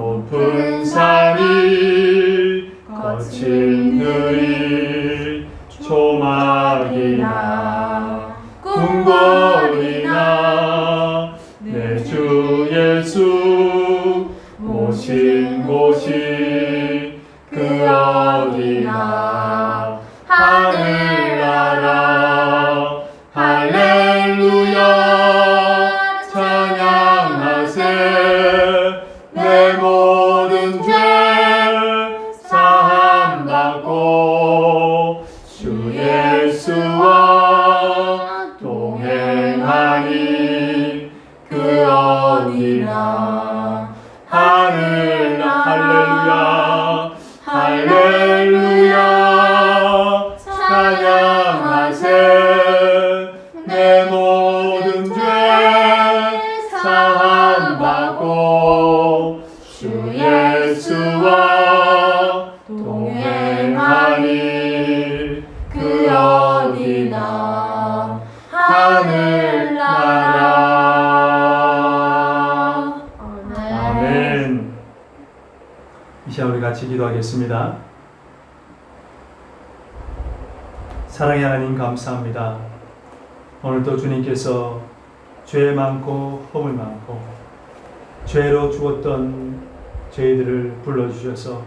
높은 산이 거친 들이 조막이나 궁궐이나 내 주 예수 모신 곳이 그 어디나 하늘나라 할렐루야 찬양하세 내 모든 죄 사함받고 주 예수와 동행하니 그 어디나 할렐루야 할렐루야 찬양하세 내 모든 죄 사함받고 주 예수와 동행하니 그 어디나 하늘나라. 아멘. 이 시간 우리 같이 기도하겠습니다. 사랑의 하나님 감사합니다. 오늘도 주님께서 죄 많고 허물 많고 죄로 죽었던 저희들을 불러주셔서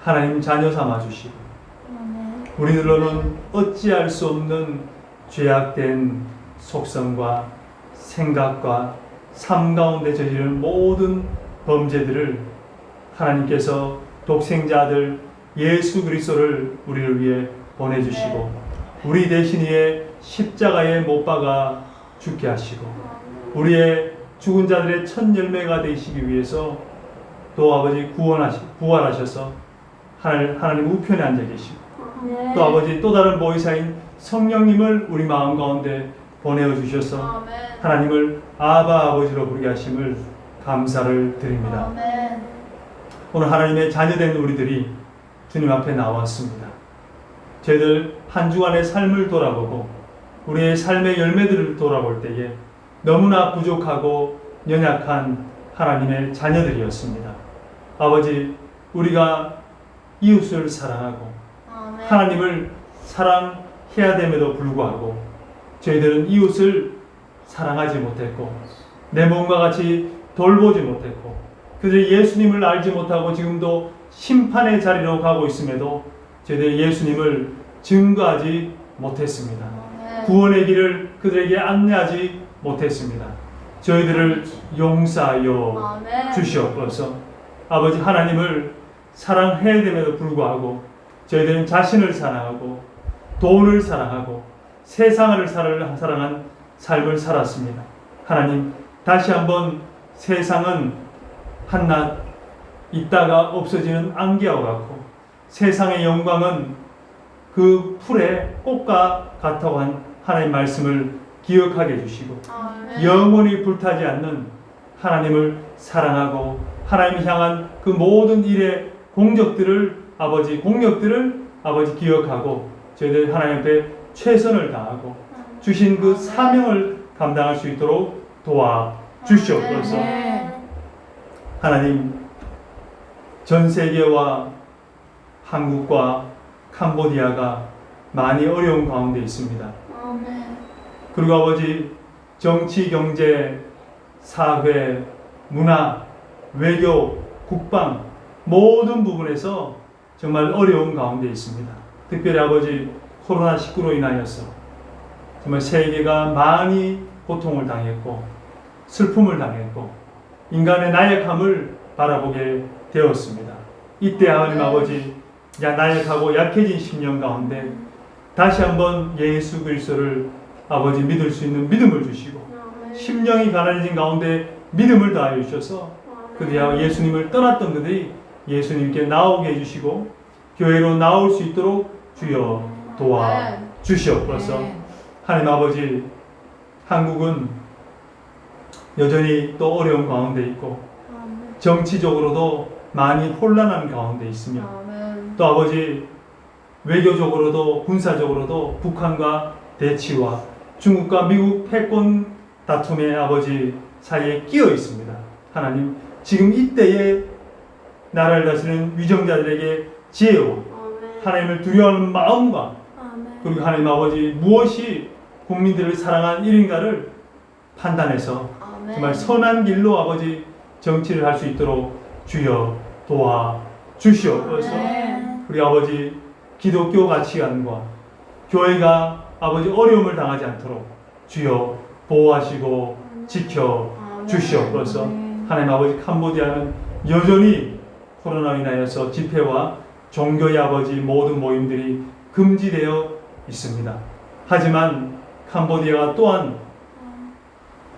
하나님 자녀 삼아주시고 우리들로는 어찌할 수 없는 죄악된 속성과 생각과 삶 가운데 저지른 모든 범죄들을 하나님께서 독생자 아들 예수 그리스도를 우리를 위해 보내주시고 우리 대신 위에 십자가에 못 박아 죽게 하시고 우리의 죽은 자들의 첫 열매가 되시기 위해서 또 아버지 부활하셔서 하나님 우편에 앉아 계시고 또 아버지 또 다른 보혜사인 성령님을 우리 마음 가운데 보내어 주셔서 하나님을 아바 아버지로 부르게 하심을 감사를 드립니다. 오늘 하나님의 자녀된 우리들이 주님 앞에 나왔습니다. 저희들 한 주간의 삶을 돌아보고 우리의 삶의 열매들을 돌아볼 때에 너무나 부족하고 연약한 하나님의 자녀들이었습니다. 아버지, 우리가 이웃을 사랑하고 하나님을 사랑해야 됨에도 불구하고 저희들은 이웃을 사랑하지 못했고 내 몸과 같이 돌보지 못했고 그들이 예수님을 알지 못하고 지금도 심판의 자리로 가고 있음에도 저희들이 예수님을 증거하지 못했습니다. 구원의 길을 그들에게 안내하지 못했습니다. 저희들을 용서하여 주시옵소서. 아버지 하나님을 사랑해야 됨에도 불구하고 저희들은 자신을 사랑하고 돈을 사랑하고 세상을 사랑한 삶을 살았습니다. 하나님 다시 한번 세상은 한낱 있다가 없어지는 안개와 같고 세상의 영광은 그 풀의 꽃과 같다고 한 하나님 말씀을 기억하게 해주시고 영원히 불타지 않는 하나님을 사랑하고 하나님 향한 그 모든 일의 공적들을 공력들을 기억하고 저희들 하나님 앞에 최선을 다하고 주신 그 사명을 감당할 수 있도록 도와주시옵소서. 하나님 전 세계와 한국과 캄보디아가 많이 어려운 가운데 있습니다. 그리고 아버지 정치, 경제, 사회, 문화, 외교, 국방 모든 부분에서 정말 어려운 가운데 있습니다. 특별히 아버지 코로나19로 인하여서 정말 세계가 많이 고통을 당했고 슬픔을 당했고 인간의 나약함을 바라보게 되었습니다. 이때 하나님 아버지 나약하고 약해진 심령 가운데 다시 한번 예수 그리스도를 아버지 믿을 수 있는 믿음을 주시고 심령이 가난해진 가운데 믿음을 다하여 주셔서 그들이 예수님을 떠났던 그들이 예수님께 나오게 해주시고 교회로 나올 수 있도록 주여 도와주시옵소서. 하나님 아버지 한국은 여전히 또 어려운 가운데 있고 정치적으로도 많이 혼란한 가운데 있으며 또 아버지 외교적으로도 군사적으로도 북한과 대치와 중국과 미국 패권 다툼의 아버지 사이에 끼어 있습니다. 하나님 지금 이때에 나라를 다스리는 위정자들에게 지혜와 하나님을 두려워하는 마음과 그리고 하나님 아버지 무엇이 국민들을 사랑한 일인가를 판단해서 정말 선한 길로 아버지 정치를 할 수 있도록 주여 도와주시옵소서. 우리 아버지 기독교 가치관과 교회가 아버지 어려움을 당하지 않도록 주여 보호하시고 지켜 주시옵소서. 하나님 아버지 캄보디아는 여전히 코로나로 인하여서 집회와 종교의 아버지 모든 모임들이 금지되어 있습니다. 하지만 캄보디아가 또한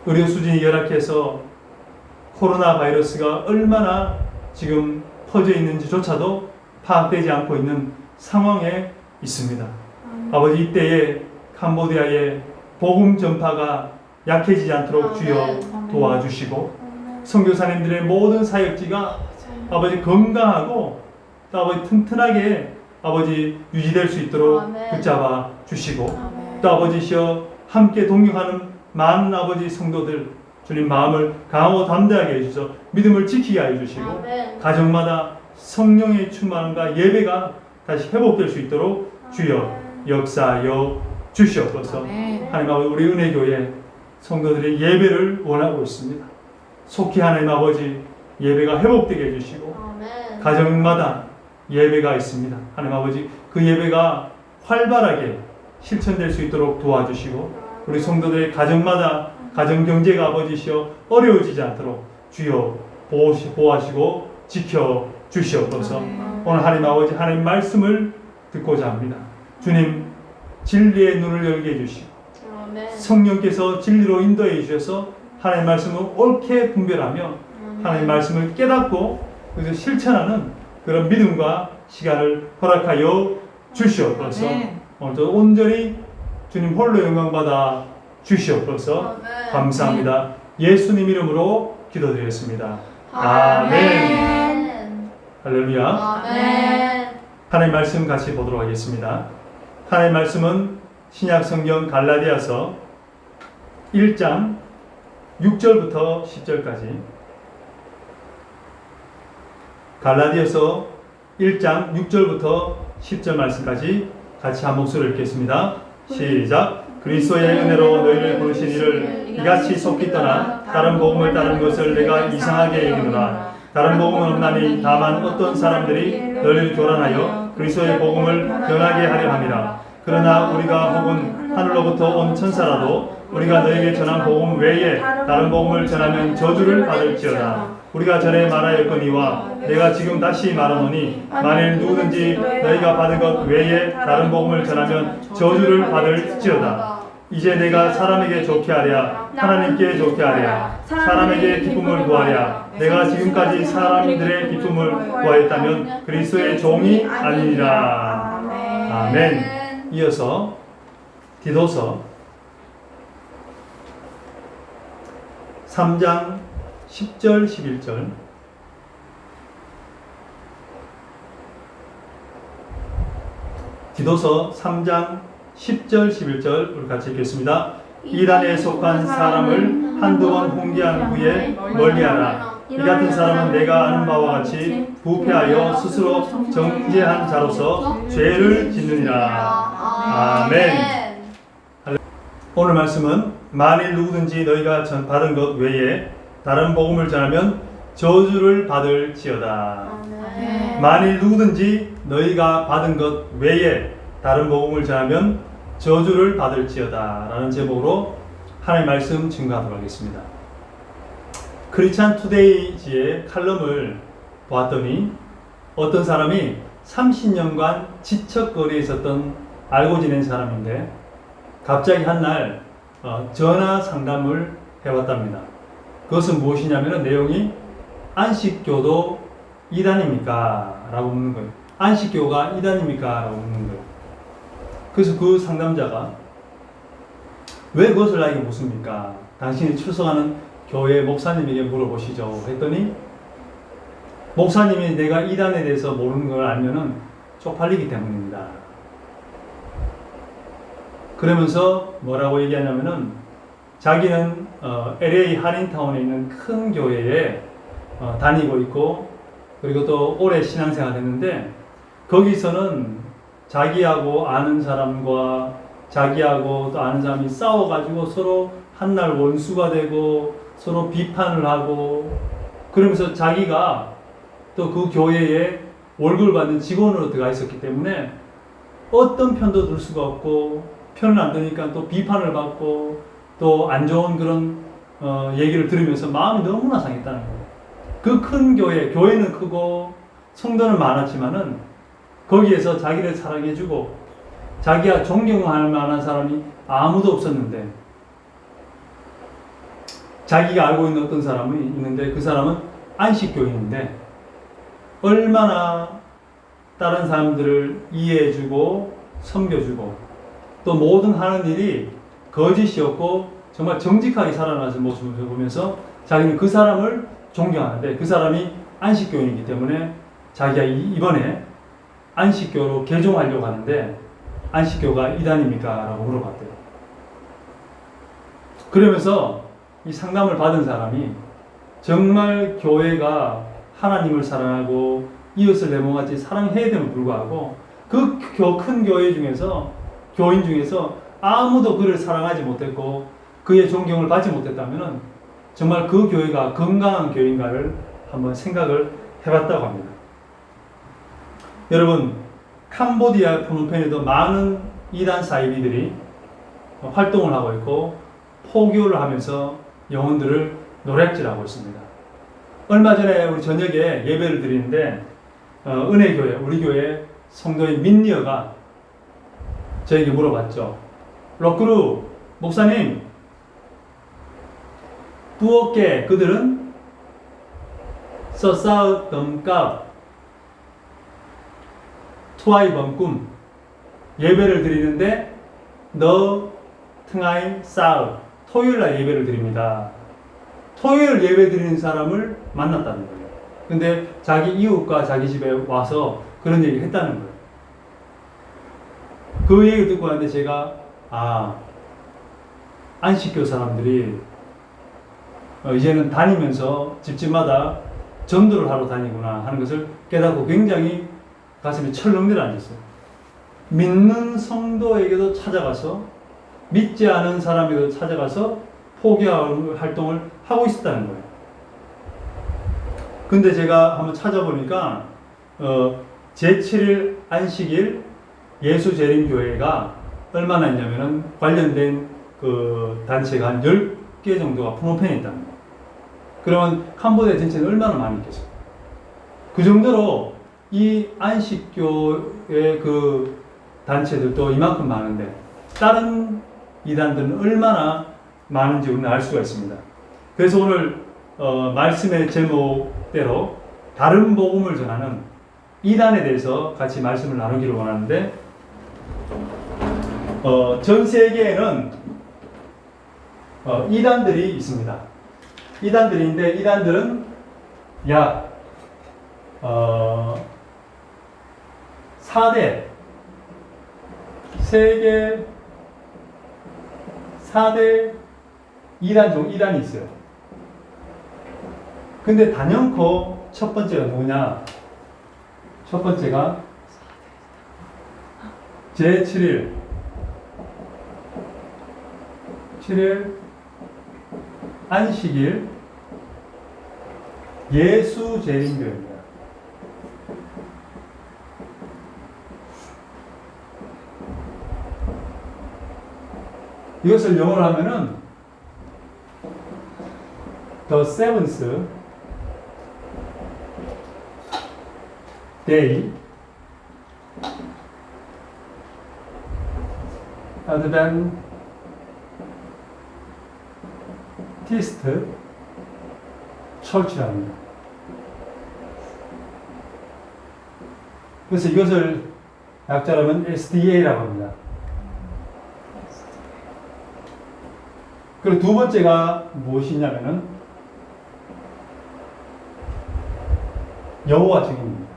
의료 수준이 열악해서 코로나 바이러스가 얼마나 지금 퍼져 있는지조차도 파악되지 않고 있는 상황에 있습니다. 아버지 이때에 캄보디아의 복음 전파가 약해지지 않도록 주여 도와주시고 선교사님들의 모든 사역지가 아버지 건강하고 또 아버지 튼튼하게 아버지 유지될 수 있도록 붙잡아 주시고 또 아버지시여 함께 동역하는 많은 아버지 성도들 주님 마음을 강하고 담대하게 해주셔서 믿음을 지키게 하여 주시고 가정마다 성령의 충만함과 예배가 다시 회복될 수 있도록 주여 역사여 주시옵소서. 하나님 아버지 우리 은혜교회 성도들의 예배를 원하고 있습니다. 속히 하나님 아버지 예배가 회복되게 해주시고 가정마다 예배가 있습니다. 하나님 아버지 그 예배가 활발하게 실천될 수 있도록 도와주시고 우리 성도들의 가정마다 가정경제가 아버지시여 어려워지지 않도록 주여 보호하시고 지켜주시옵소서. 오늘 하나님 아버지 하나님 말씀을 듣고자 합니다. 주님 진리의 눈을 열게 해주시고 성령께서 진리로 인도해 주셔서 하나님 말씀을 옳게 분별하며 하나님 말씀을 깨닫고 그래서 실천하는 그런 믿음과 시간을 허락하여 주시옵소서. 오늘도 온전히 주님 홀로 영광받아 주시옵소서. 감사합니다. 예수님 이름으로 기도드리겠습니다. 아멘. 할렐루야. 하나님 말씀 같이 보도록 하겠습니다. 하나님 말씀은 신약 성경 갈라디아서 1장 6절부터 10절까지 갈라디아서 1장 6절부터 10절 말씀까지 같이 한 목소리로 읽겠습니다. 시작. 그리스도의 은혜로 너희를 부르신 이를 이같이 속히 떠나 다른 복음을 따르는 것을 내가 이상하게 여기노라. 다른 복음은 없나니 다만 어떤 사람들이 너희를 교란하여 그리스도의 복음을 변하게 하려 함이라. 그러나 우리가 혹은 하늘로부터 온 천사라도 우리가 너희에게 전한 복음 외에 다른 복음을 전하면 저주를 받을지어다. 우리가 전에 말하였거니와 내가 지금 다시 말하노니 만일 누구든지 너희가 받은 것 외에 다른 복음을 전하면 저주를 받을지어다. 이제 내가 사람에게 좋게 하랴 하나님께 좋게 하랴 사람에게 기쁨을 구하랴 내가 지금까지 사람들의 기쁨을 구하였다면 그리스도의 종이 아니니라. 아멘. 이어서 디도서 3장 10절 11절 디도서 3장 10절 11절 우리 같이 읽겠습니다. 이단에 속한 사람을 한두 번 훈계한 후에 멀리하라. 이 같은 사람은 내가 아는 바와 같이 부패하여 스스로 정죄한 자로서 죄를 짓느니라. 아멘. 오늘 말씀은 만일 누구든지 너희가 받은 것 외에 다른 복음을 전하면 저주를 받을지어다. 만일 누구든지 너희가 받은 것 외에 다른 복음을 전하면 저주를 받을지어다 라는 제목으로 하나님의 말씀 증거하도록 하겠습니다. 크리스찬 투데이지의 칼럼을 보았더니 어떤 사람이 30년간 지척거리에 있었던 알고 지낸 사람인데 갑자기 한날 전화 상담을 해왔답니다. 그것은 무엇이냐면 내용이 안식교도 이단입니까? 라고 묻는 거예요. 안식교가 이단입니까? 라고 묻는 거예요. 그래서 그 상담자가 왜 그것을 나에게 묻습니까? 당신이 출석하는 교회 목사님에게 물어보시죠. 했더니 목사님이 내가 이단에 대해서 모르는 걸 알면은 쪽팔리기 때문입니다. 그러면서 뭐라고 얘기하냐면은 자기는 LA 한인타운에 있는 큰 교회에 다니고 있고 그리고 또 오래 신앙생활 했는데 거기서는 자기하고 아는 사람과 자기하고 또 아는 사람이 싸워가지고 서로 한날 원수가 되고 서로 비판을 하고 그러면서 자기가 또 그 교회에 월급을 받는 직원으로 들어가 있었기 때문에 어떤 편도 들 수가 없고 편을 안 드니까 또 비판을 받고 또 안 좋은 그런 얘기를 들으면서 마음이 너무나 상했다는 거예요. 그 큰 교회는 크고 성도는 많았지만은 거기에서 자기를 사랑해주고 자기가 존경할 만한 사람이 아무도 없었는데 자기가 알고 있는 어떤 사람이 있는데 그 사람은 안식교인인데 얼마나 다른 사람들을 이해해주고 섬겨주고 또 모든 하는 일이 거짓이었고 정말 정직하게 살아가는 모습을 보면서 자기는 그 사람을 존경하는데 그 사람이 안식교인이기 때문에 자기가 이번에 안식교로 개종하려고 하는데 안식교가 이단입니까? 라고 물어봤대요. 그러면서 이 상담을 받은 사람이 정말 교회가 하나님을 사랑하고 이웃을 내모같이 사랑해야 됨을 불구하고 그 큰 교회 중에서 교인 중에서 아무도 그를 사랑하지 못했고 그의 존경을 받지 못했다면 정말 그 교회가 건강한 교회인가를 한번 생각을 해봤다고 합니다. 여러분 캄보디아 프놈펜에도 많은 이단 사이비들이 활동을 하고 있고 포교를 하면서 영혼들을 노략질하고 있습니다. 얼마 전에 우리 저녁에 예배를 드리는데 은혜교회 우리 교회 성도인 민니어가 저에게 물어봤죠. 로크루 목사님 부엌에 그들은 서싸우 덤값 투아이 범꿈 예배를 드리는데 너 퉁아이 싸우 토요일날 예배를 드립니다. 토요일 예배 드리는 사람을 만났다는 거예요. 근데 자기 이웃과 자기 집에 와서 그런 얘기를 했다는 거예요. 그 얘기를 듣고 왔는데 제가 안식교 사람들이 이제는 다니면서 집집마다 전도를 하러 다니구나 하는 것을 깨닫고 굉장히 가슴에 철렁내려 앉았어요. 믿는 성도에게도 찾아가서 믿지 않은 사람에게도 찾아가서 포교 활동을 하고 있었다는 거예요. 근데 제가 한번 찾아보니까 제7일 안식일 예수재림교회가 얼마나 있냐면은 관련된 그 단체가 한 10개 정도가 프놈펜에 있다는 거예요. 그러면 캄보디아 전체는 얼마나 많이 있겠어요. 그 정도로 이 안식교의 그 단체들도 이만큼 많은데 다른 이단들은 얼마나 많은지 우리는 알 수가 있습니다. 그래서 오늘 말씀의 제목대로 다른 복음을 전하는 이단에 대해서 같이 말씀을 나누기를 원하는데 전 세계에는 이단들이 있습니다. 이단들인데 이단들은 약 4대 세계 4대 이단이 있어요. 근데 단연코 첫 번째가 누구냐? 첫 번째가 제7일 7일 안식일 예수재림교회입니다. 이것을 영어로 하면은 The Seventh Day Adventist Church랍니다. 그래서 이것을 약자로 하면 SDA라고 합니다. 그리고 두 번째가 무엇이냐면은 여호와 증인입니다.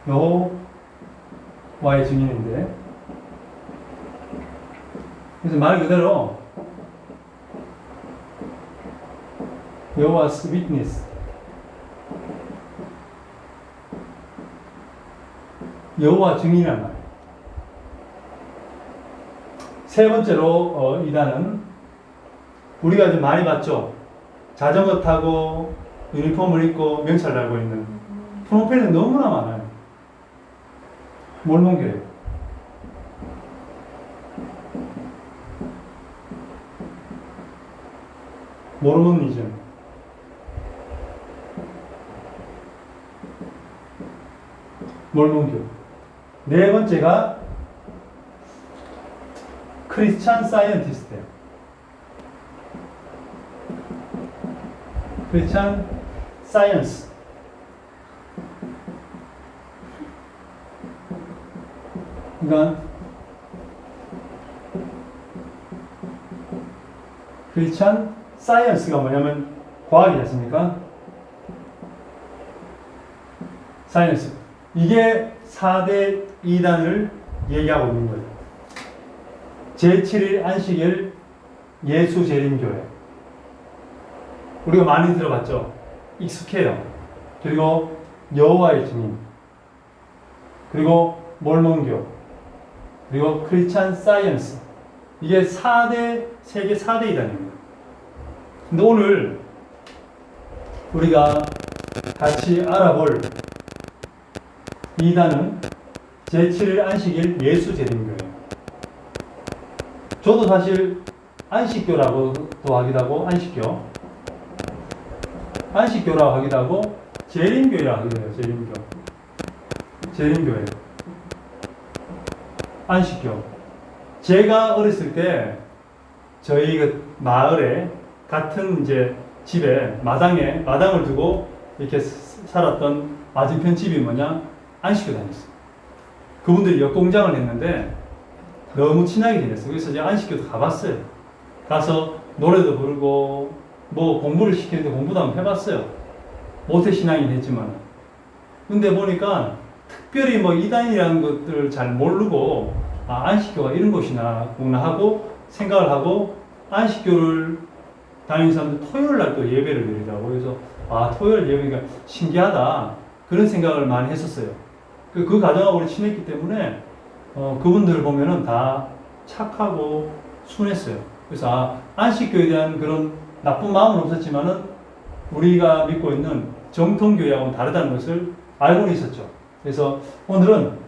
여호와의 증인인데 그래서 말 그대로 여호와's witness 여호와 증인이란 말이에요. 세 번째로 이단은 우리가 좀 많이 봤죠. 자전거 타고 유니폼을 입고 명찰 달고 있는 프로펠은 너무나 많아요. 몰몬교회. 모르몬이즘. 몰몬교. 네 번째가 크리스찬 사이언티스트예요. 크리스찬 사이언스. 그러니까 크리스찬 사이언스가 뭐냐면 과학이지 않습니까? 사이언스. 이게 4대 이단을 얘기하고 있는 거예요. 제7일 안식일 예수재림교회. 우리가 많이 들어봤죠? 익숙해요. 그리고 여호와의 증인. 그리고 몰몬교. 그리고 크리스찬 사이언스. 이게 세계 4대 이단입니다. 근데 오늘 우리가 같이 알아볼 이단은 제7일 안식일 예수재림교회예요. 저도 사실 안식교라고도 하기도 하고 안식교라고 하기도 하고 재림교회라고 하기도 해요. 재림교회. 안식교. 제가 어렸을 때 저희 그 마을에 같은 이제 집에 마당을 두고 이렇게 살았던 맞은편 집이 뭐냐? 안식교 다녔어요. 그분들이 역공장을 했는데 너무 친하게 지냈어요. 그래서 이제 안식교도 가봤어요. 가서 노래도 부르고 뭐 공부를 시키는데 공부도 한번 해봤어요. 모태신앙이긴 했지만. 근데 보니까 특별히 뭐 이단이라는 것들을 잘 모르고 안식교가 이런 곳이구나 하고 생각을 하고 안식교를 다니는 사람들 토요일 날 또 예배를 드리더라고요. 그래서 토요일 예배가 신기하다 그런 생각을 많이 했었어요. 그 가정하고 우리 친했기 때문에 그분들 보면은 다 착하고 순했어요. 그래서 안식교에 대한 그런 나쁜 마음은 없었지만은 우리가 믿고 있는 정통교회하고는 다르다는 것을 알고는 있었죠. 그래서 오늘은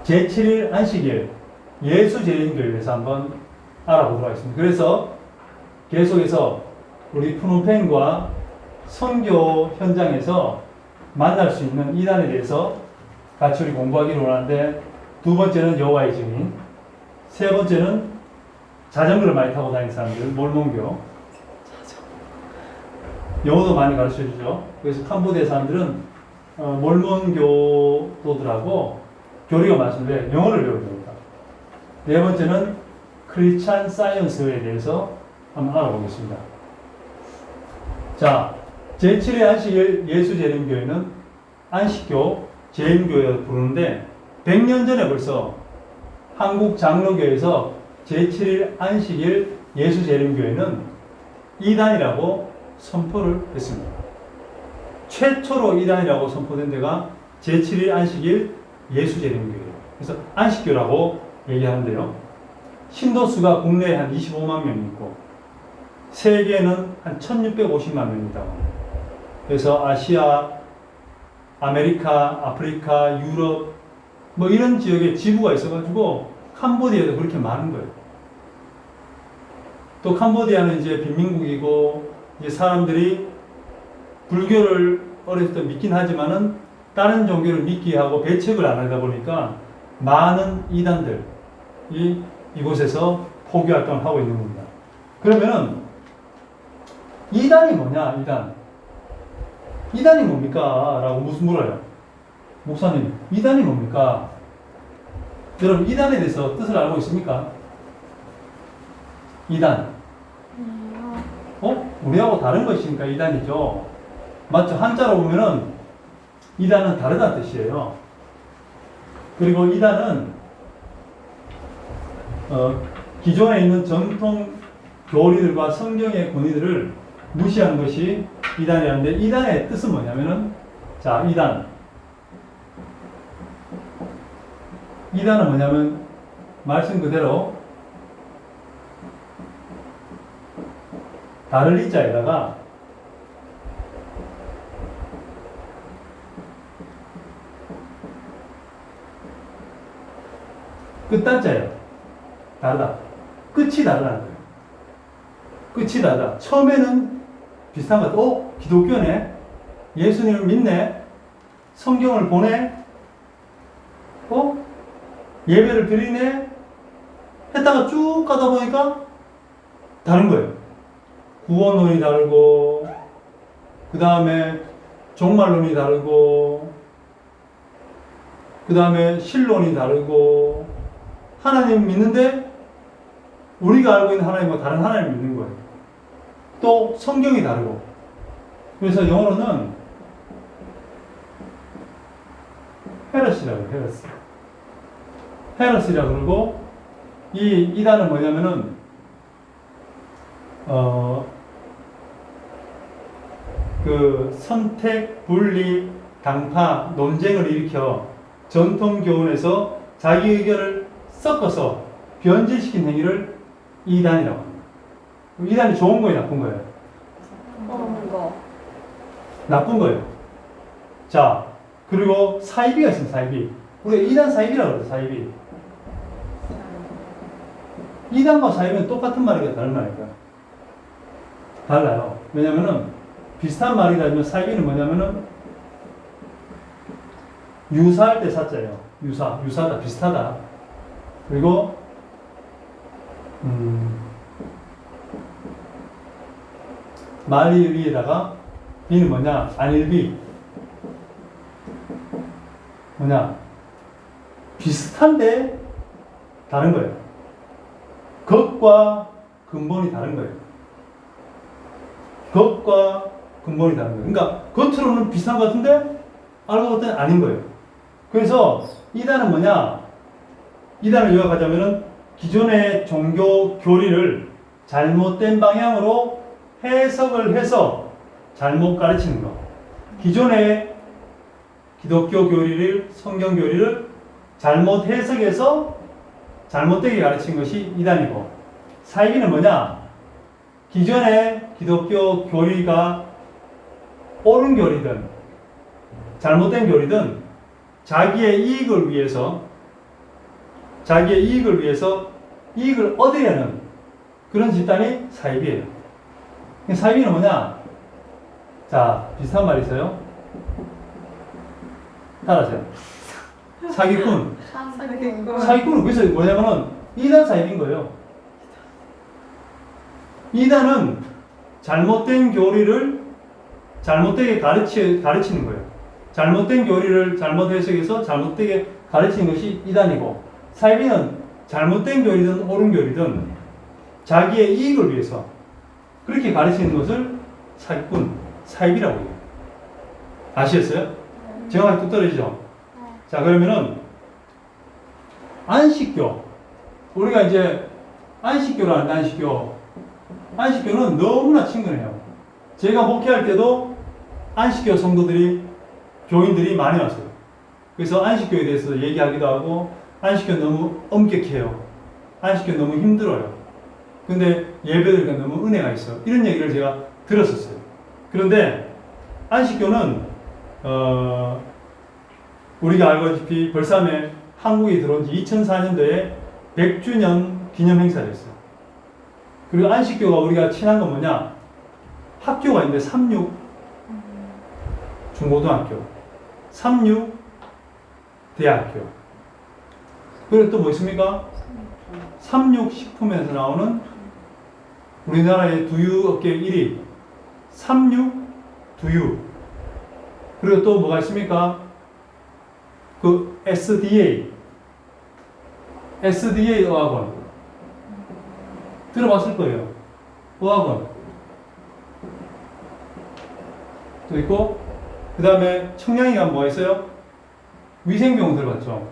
제7일 안식일 예수재림교회에 대해서 한번 알아보도록 하겠습니다. 그래서 계속해서 우리 푸놈펜과 선교 현장에서 만날 수 있는 이단에 대해서 같이 우리 공부하기를 원하는데, 두 번째는 여호와의 증인, 세 번째는 자전거를 많이 타고 다니는 사람들, 몰몬교. 영어도 많이 가르쳐 주죠. 그래서 캄보디아 사람들은 몰몬교도들하고 교류가 많습니다. 영어를 배우게 됩니다. 네 번째는 크리스찬 사이언스에 대해서 한번 알아보겠습니다. 자, 제7회 안식일 예수재림교회는 안식교, 재림교회로 부르는데 100년 전에 벌써 한국 장로교에서 제7일 안식일 예수재림교회는 이단이라고 선포를 했습니다. 최초로 이단이라고 선포된 데가 제7일 안식일 예수재림교회예요. 그래서 안식교라고 얘기하는데요. 신도수가 국내에 한 25만 명이 있고 세계는 한 1650만 명이다. 그래서 아시아, 아메리카, 아프리카, 유럽 뭐 이런 지역에 지부가 있어가지고 캄보디아도 그렇게 많은 거예요. 또 캄보디아는 이제 빈민국이고 이제 사람들이 불교를 어렸을 때 믿긴 하지만은 다른 종교를 믿기 하고 배척을 안 하다 보니까 많은 이단들이 이곳에서 포교 활동을 하고 있는 겁니다. 그러면은 이단이 뭐냐? 이단이 뭡니까? 라고 물어요. 목사님, 이단이 뭡니까? 여러분, 이단에 대해서 뜻을 알고 있습니까? 이단. 우리하고 다른 것이니까 이단이죠. 맞죠? 한자로 보면은 이단은 다르다는 뜻이에요. 그리고 이단은 기존에 있는 전통 교리들과 성경의 권위들을 무시한 것이 이단이었는데, 이단의 뜻은 뭐냐면은, 자, 이단. 이단은 뭐냐면 말씀 그대로 다를 이자에다가 끝단자예요. 다르다. 끝이 다르다는 거예요. 끝이 다르다. 처음에는 비슷한 것 같아. 기독교네. 예수님을 믿네. 성경을 보네. 예배를 드리네. 했다가 쭉 가다 보니까 다른 거예요. 구원론이 다르고, 그 다음에 종말론이 다르고, 그 다음에 신론이 다르고, 하나님 믿는데 우리가 알고 있는 하나님과 다른 하나님을 믿는 거예요. 또 성경이 다르고. 그래서 영어로는 헤러시라고 해요. 헤러시. 헤러시라고 그러고, 이 단은 뭐냐면은 그 선택, 분리, 당파, 논쟁을 일으켜 전통 교훈에서 자기 의견을 섞어서 변질시킨 행위를 이단이라고 합니다. 이단이 좋은 거예요, 나쁜 거예요? 나쁜 거예요. 자, 그리고 사이비가 있습니다, 사이비. 우리가 이단 사이비라고 그래요, 사이비. 이단과 사이비는 똑같은 말이니까 다른 말이니까. 달라요. 왜냐면은, 비슷한 말이라면 사이비는 뭐냐면은, 유사할 때 사자예요. 유사하다, 비슷하다. 그리고, 말일비에다가, 비는 뭐냐? 안일비. 뭐냐? 비슷한데 다른 거예요. 겉과 근본이 다른 거예요. 겉과 근본이 다른 거예요. 그러니까 겉으로는 비슷한 것 같은데 알고 봤더니 아닌 거예요. 그래서 이단은 뭐냐? 이단을 요약하자면은 기존의 종교 교리를 잘못된 방향으로 해석을 해서 잘못 가르치는 거. 기존의 기독교 교리를, 성경 교리를 잘못 해석해서 잘못되게 가르친 것이 이단이고, 사이비는 뭐냐? 기존의 기독교 교리가 옳은 교리든 잘못된 교리든 자기의 이익을 위해서 이익을 얻으려는 그런 집단이 사이비예요. 사이비는 뭐냐? 자, 비슷한 말이 있어요. 따라하세요. 사기꾼. 사기꾼은 그래서 뭐냐면은 이단 사이비인 거예요. 이단은 잘못된 교리를 잘못되게 가르치는 거예요. 잘못된 교리를 잘못 해석해서 잘못되게 가르치는 것이 이단이고, 사이비는 잘못된 교리든 옳은 교리든 자기의 이익을 위해서 그렇게 가르치는 것을 사기꾼, 사이비라고 해요. 아시겠어요? 정확히 뚝 떨어지죠? 자, 그러면은 안식교. 우리가 이제 안식교를 하는데 안식교는 너무나 친근해요. 제가 목회할 때도 안식교 성도들이, 교인들이 많이 왔어요. 그래서 안식교에 대해서 얘기하기도 하고, 안식교 너무 엄격해요. 안식교 너무 힘들어요. 근데 예배드리니까 너무 은혜가 있어. 이런 얘기를 제가 들었었어요. 그런데 안식교는 우리가 알고있다시피 벌삼에 한국에 들어온 지 2004년도에 100주년 기념 행사를 했어요. 그리고 안식교가 우리가 친한 건 뭐냐? 학교가 있는데 36 중고등학교, 36 대학교. 그리고 또 뭐 있습니까? 36 식품에서 나오는 우리나라의 두유업계 1위 36 두유. 그리고 또 뭐가 있습니까? 그 SDA 의학원 들어봤을 거예요. 의학원 또 있고, 그 다음에 청량이 가면 뭐가 있어요? 위생병원 들어봤죠?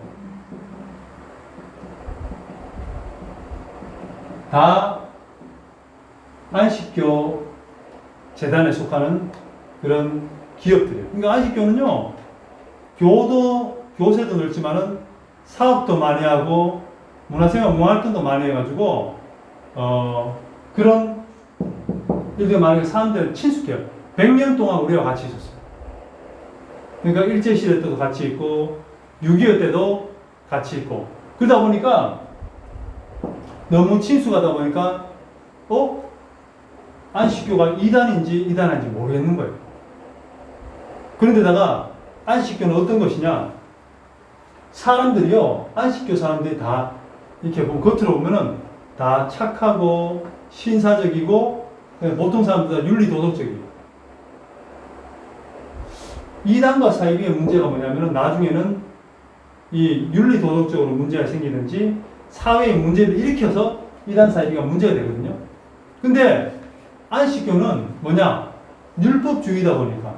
다 안식교 재단에 속하는 그런 기업들이에요. 그러니까 안식교는요, 교세도 넓지만은 사업도 많이 하고 문화생활, 문화활동도 많이 해가지고 그런 일들이 많으니까 사람들 친숙해요. 100년 동안 우리와 같이 있었어요. 그러니까 일제시대 때도 같이 있고 6.25 때도 같이 있고 그러다 보니까 너무 친숙하다 보니까 안식교가 이단인지 이단인지 모르겠는 거예요. 그런데다가 안식교는 어떤 것이냐? 사람들이요, 안식교 사람들이 다 이렇게 겉으로 보면은 다 착하고 신사적이고 보통 사람들 다 윤리도덕적이에요. 이단과 사이비의 문제가 뭐냐면은 나중에는 이 윤리도덕적으로 문제가 생기든지 사회의 문제를 일으켜서 이단 사이비가 문제가 되거든요. 근데 안식교는 뭐냐? 율법주의다 보니까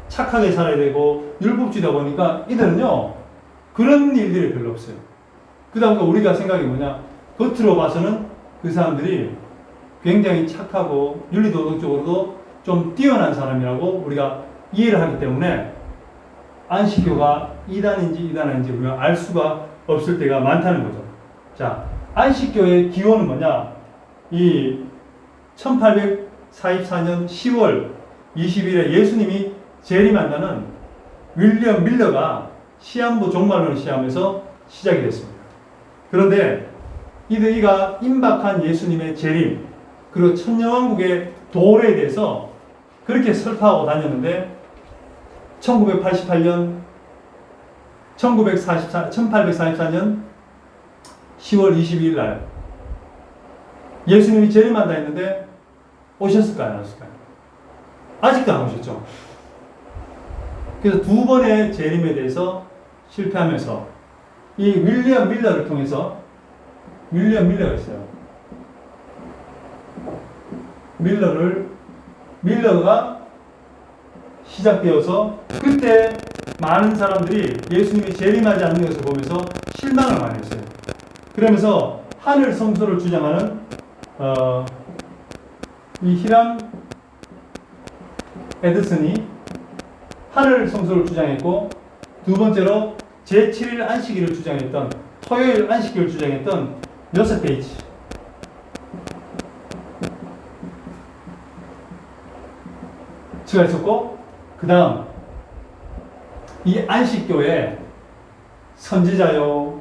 착하게 살아야 되고 율법주의다 보니까 이들은요 그런 일들이 별로 없어요. 그러다 보니까 우리가 생각이 뭐냐? 겉으로 봐서는 그 사람들이 굉장히 착하고 윤리도덕적으로도 좀 뛰어난 사람이라고 우리가 이해를 하기 때문에 안식교가 이단인지 이단인지 우리가 알 수가 없을 때가 많다는 거죠. 자, 안식교의 기원은 뭐냐? 이 1844년 10월 20일에 예수님이 재림한다는 윌리엄 밀러가 시한부 종말론을 시하면서 시작이 됐습니다. 그런데 이가 임박한 예수님의 재림 그리고 천년왕국의 도래에 대해서 그렇게 설파하고 다녔는데 1844년 10월 22일 날 예수님이 재림한다 했는데 오셨을까요? 안 오셨을까요? 아직도 안 오셨죠. 그래서 두 번의 재림에 대해서 실패하면서 이 윌리엄 밀러를 통해서 윌리엄 밀러가 있어요. 밀러가 시작되어서 그때 많은 사람들이 예수님이 재림하지 않는 것을 보면서 실망을 많이 했어요. 그러면서 하늘 성소를 주장하는 이 히람 에드슨이 하늘 성소를 주장했고 두 번째로 제7일 안식일을 주장했던 토요일 안식일을 주장했던 요셉 베이츠 가 있었고 그 다음 이 안식교의 선지자요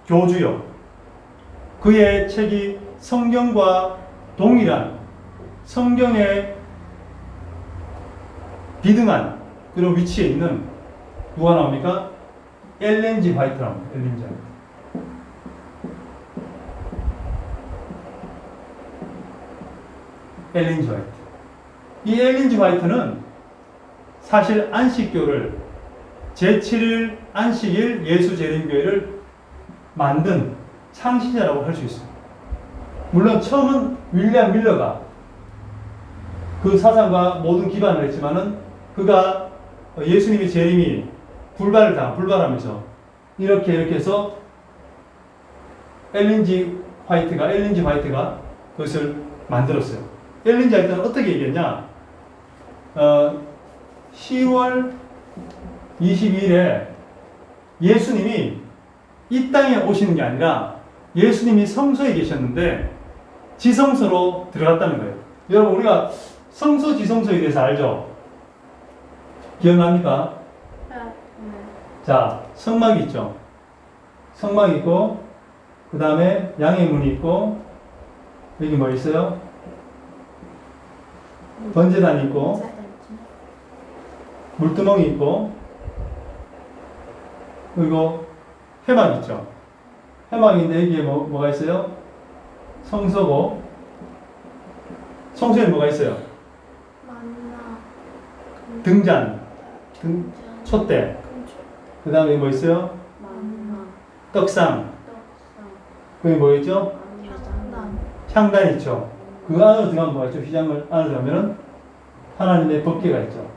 교주요 그의 책이 성경과 동일한 성경에 비등한 그런 위치에 있는 누가 나옵니까? 엘렌 G. 화이트라고 엘렌 G. 화이트. 엘렌 G. 화이트. 이 엘렌 G. 화이트는 사실 안식교를 제7일 안식일 예수 재림교회를 만든 창시자라고 할 수 있어요. 물론 처음은 윌리엄 밀러가 그 사상과 모든 기반을 했지만은 그가 예수님의 재림이 불발하면서 이렇게 해서 엘렌 G. 화이트가 그것을 만들었어요. 엘렌 G. 화이트는 어떻게 얘기했냐? 10월 22일에 예수님이 이 땅에 오시는 게 아니라 예수님이 성소에 계셨는데 지성소로 들어갔다는 거예요. 여러분 우리가 성소 지성소에 대해서 알죠? 기억납니까? 자, 성막이 있죠. 성막이 있고 그 다음에 양의 문이 있고 여기 뭐 있어요? 번제단이 있고 물두멍이 있고 그리고 회막이 있죠. 회막인데 여기에 뭐가 있어요? 성소고 성소에 뭐가 있어요? 등잔, 촛대. 그 다음에 뭐 있어요? 떡상. 그게 뭐 있죠? 향단 있죠. 그 안으로 들어가면 뭐가 있죠? 휘장을 안으로 들어가면은 하나님의 법궤가 있죠.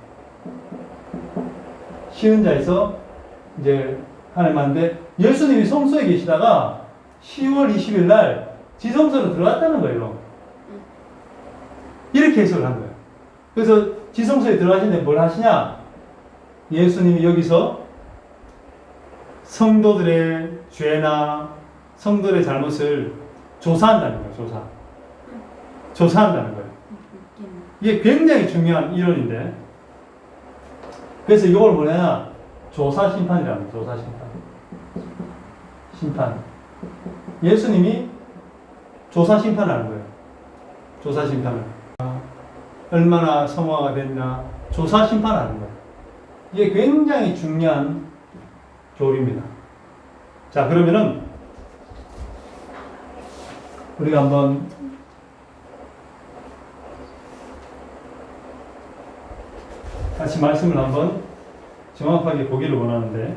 쉬운 자에서 이제 하나님한테 예수님이 성소에 계시다가 10월 20일 날 지성소로 들어갔다는 거예요. 이렇게 해석을 한 거예요. 그래서 지성소에 들어가시는데 뭘 하시냐? 예수님이 여기서 성도들의 죄나 성도들의 잘못을 조사한다는 거예요. 조사한다는 거예요. 이게 굉장히 중요한 이론인데, 그래서 이걸 뭐냐, 조사 심판이라는 거예요. 조사 심판. 예수님이 조사 심판하는 거예요. 조사 심판을. 얼마나 성화가 됐나 조사 심판하는 거예요. 이게 굉장히 중요한 교리입니다. 자, 그러면은 우리가 한번 같이 말씀을 한번 정확하게 보기를 원하는데,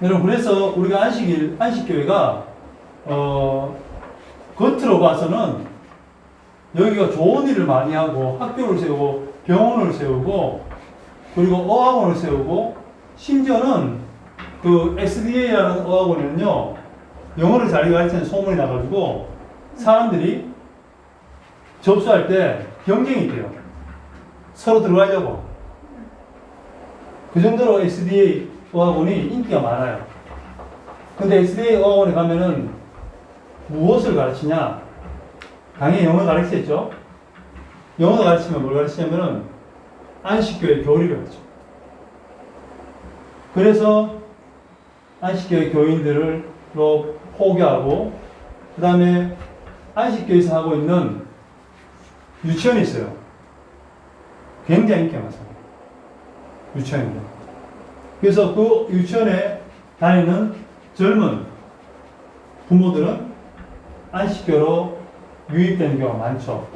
여러분, 그래서 우리가 안식교회가 겉으로 봐서는 여기가 좋은 일을 많이 하고 학교를 세우고 병원을 세우고 그리고 어학원을 세우고, 심지어는 그 SDA라는 어학원에는요, 영어를 잘 가르치는 소문이 나가지고 사람들이 접수할 때 경쟁이 돼요. 서로 들어가려고. 그 정도로 SDA 어학원이 인기가 많아요. 근데 SDA 어학원에 가면은 무엇을 가르치냐? 당연히 영어 가르치겠죠? 영어 가르치면 뭘 가르치냐면은 안식교회 교리를 가르쳐. 그래서 안식교회 교인들을 포교하고, 그 다음에 안식교회에서 하고 있는 유치원이 있어요. 굉장히 인기가 많습니다. 유치원인데. 그래서 그 유치원에 다니는 젊은 부모들은 안식교로 유입되는 경우가 많죠.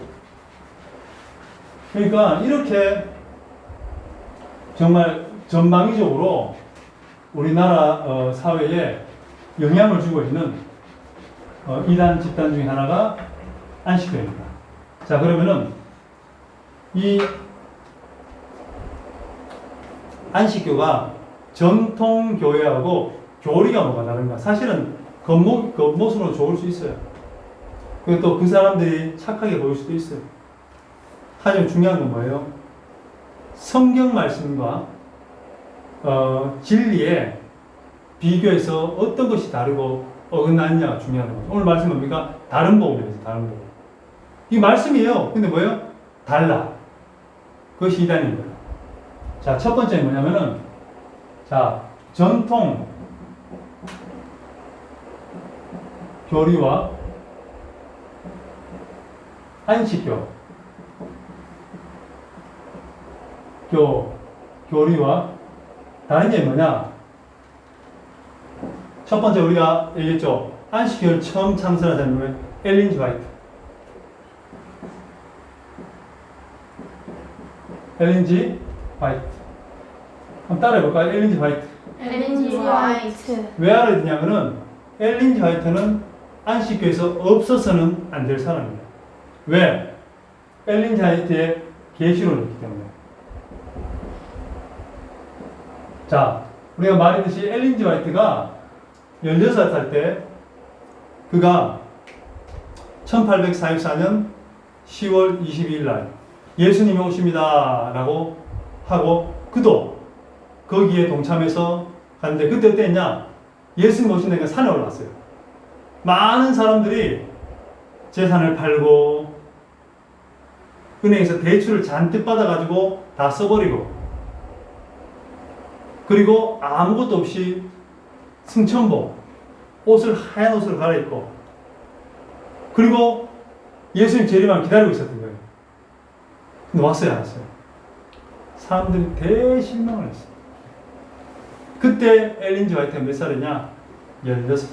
그러니까 이렇게 정말 전방위적으로 우리나라 사회에 영향을 주고 있는 이단 집단 중에 하나가 안식교입니다. 자, 그러면은 이 안식교가 전통교회하고 교리가 뭐가 다른가? 사실은 겉모습으로 좋을 수 있어요. 그리고 또 그 사람들이 착하게 보일 수도 있어요. 하지만 중요한 건 뭐예요? 성경 말씀과 진리에 비교해서 어떤 것이 다르고 어긋나느냐가 중요한 거죠. 오늘 말씀 뭡니까? 다른 복음이에요. 다른 복음. 이 말씀이에요. 근데 뭐예요? 달라. 그것이 이단인 거예요. 자, 첫 번째 뭐냐면은, 자, 전통 교리와 안식교 교리와 다른 게 뭐냐? 첫 번째 우리가 얘기했죠. 안식교를 처음 창설하자는 분은 엘린 G. 화이트. 엘린 G. 화이트. 한번 따라해볼까요? 엘린 G. 화이트. 엘린 G. 화이트. 왜 알아야 되냐면은 엘린 G. 화이트는 안식교에서 없어서는 안 될 사람입니다. 왜? 엘린 G. 화이트의 계시론이 있기 때문에. 자, 우리가 말했듯이 엘린 G. 화이트가 16살 때 그가 1844년 10월 22일 날 예수님이 오십니다 라고 하고, 그도 거기에 동참해서 갔는데, 그때 어땠냐? 예수님 오신다니까 산에 올라왔어요. 많은 사람들이 재산을 팔고 은행에서 대출을 잔뜩 받아가지고 다 써버리고, 그리고 아무것도 없이 승천복, 하얀 옷을 갈아입고, 그리고 예수님 재림만 기다리고 있었던 거예요. 근데 왔어요, 안 왔어요? 사람들이 대실망을 했어요. 그때 엘린 G. 화이트가 몇 살이냐? 16살.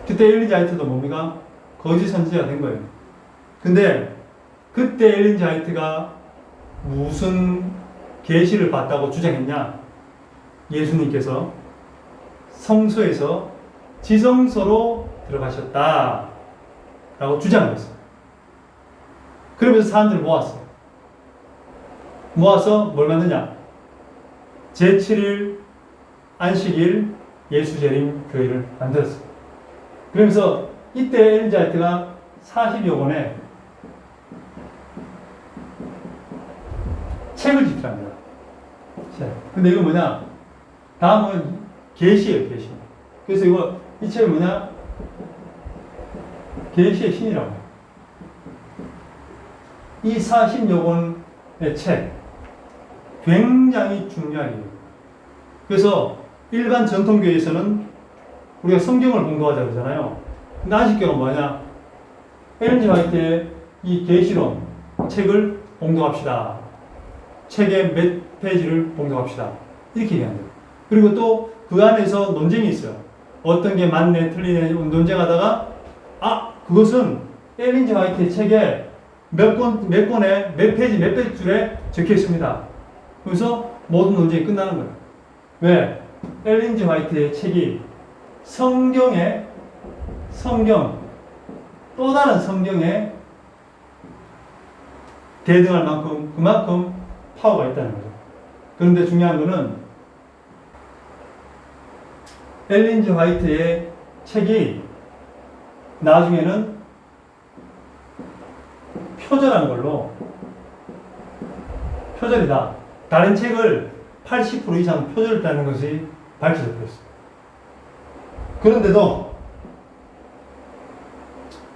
그때 엘린 G. 화이트도 뭡니까? 거짓 선지자가 된 거예요. 근데 그때 엘린 G. 화이트가 무슨 계시를 봤다고 주장했냐? 예수님께서 성소에서 지성소로 들어가셨다 라고 주장했어요. 그러면서 사람들을 모았어요. 모아서 뭘 만드냐? 제7일 안식일 예수 재림 교회를 만들었어요. 그러면서 이때 엘린 G. 화이트가 40여 권의 책을 집필합니다. 책. 근데 이거 뭐냐? 다음은 계시예요, 계시. 그래서 이 책이 뭐냐? 계시의 신이라고 해요. 이 40여 권의 책, 굉장히 중요해요. 그래서 일반 전통교회에서는 우리가 성경을 공부하자 그러잖아요. 근데 안식교는 뭐냐? 엘렌지 화이트의 이 계시론 책을 봉독합시다. 책의 몇 페이지를 봉독합시다. 이렇게 얘기합니다. 그리고 또 그 안에서 논쟁이 있어요. 어떤 게 맞네, 틀리네 논쟁하다가 그것은 엘렌지 화이트의 책에 몇 권에 몇 페이지, 몇 줄에 적혀 있습니다. 그래서 모든 논쟁이 끝나는 거예요. 왜? 엘렌지 화이트의 책이 성경, 또 다른 성경에 대등할 만큼, 그만큼 파워가 있다는 거죠. 그런데 중요한 거는 엘렌지 화이트의 책이 나중에는 표절한 걸로, 표절이다. 다른 책을 80% 이상 표절했다는 것이 밝혀졌어요. 그런데도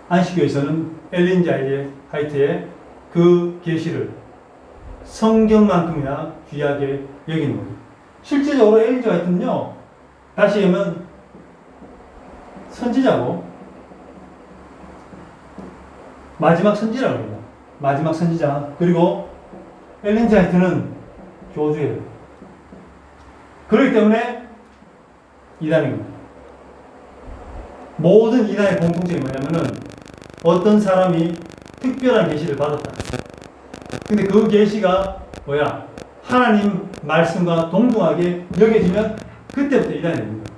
안식교에서는 엘렌지 화이트의 그 계시를 성경만큼이나 귀하게 여기는 거예요. 실제적으로 엘렌지 화이트는요, 다시 얘기하면 선지자고 마지막 선지라고 합니다. 마지막 선지자. 그리고 엘렌지 화이트는 교주예요. 그렇기 때문에 이단입니다. 모든 이단의 공통점이 뭐냐면은 어떤 사람이 특별한 계시를 받았다. 근데 그 계시가 뭐야? 하나님 말씀과 동등하게 여겨지면 그때부터 이단이 됩니다.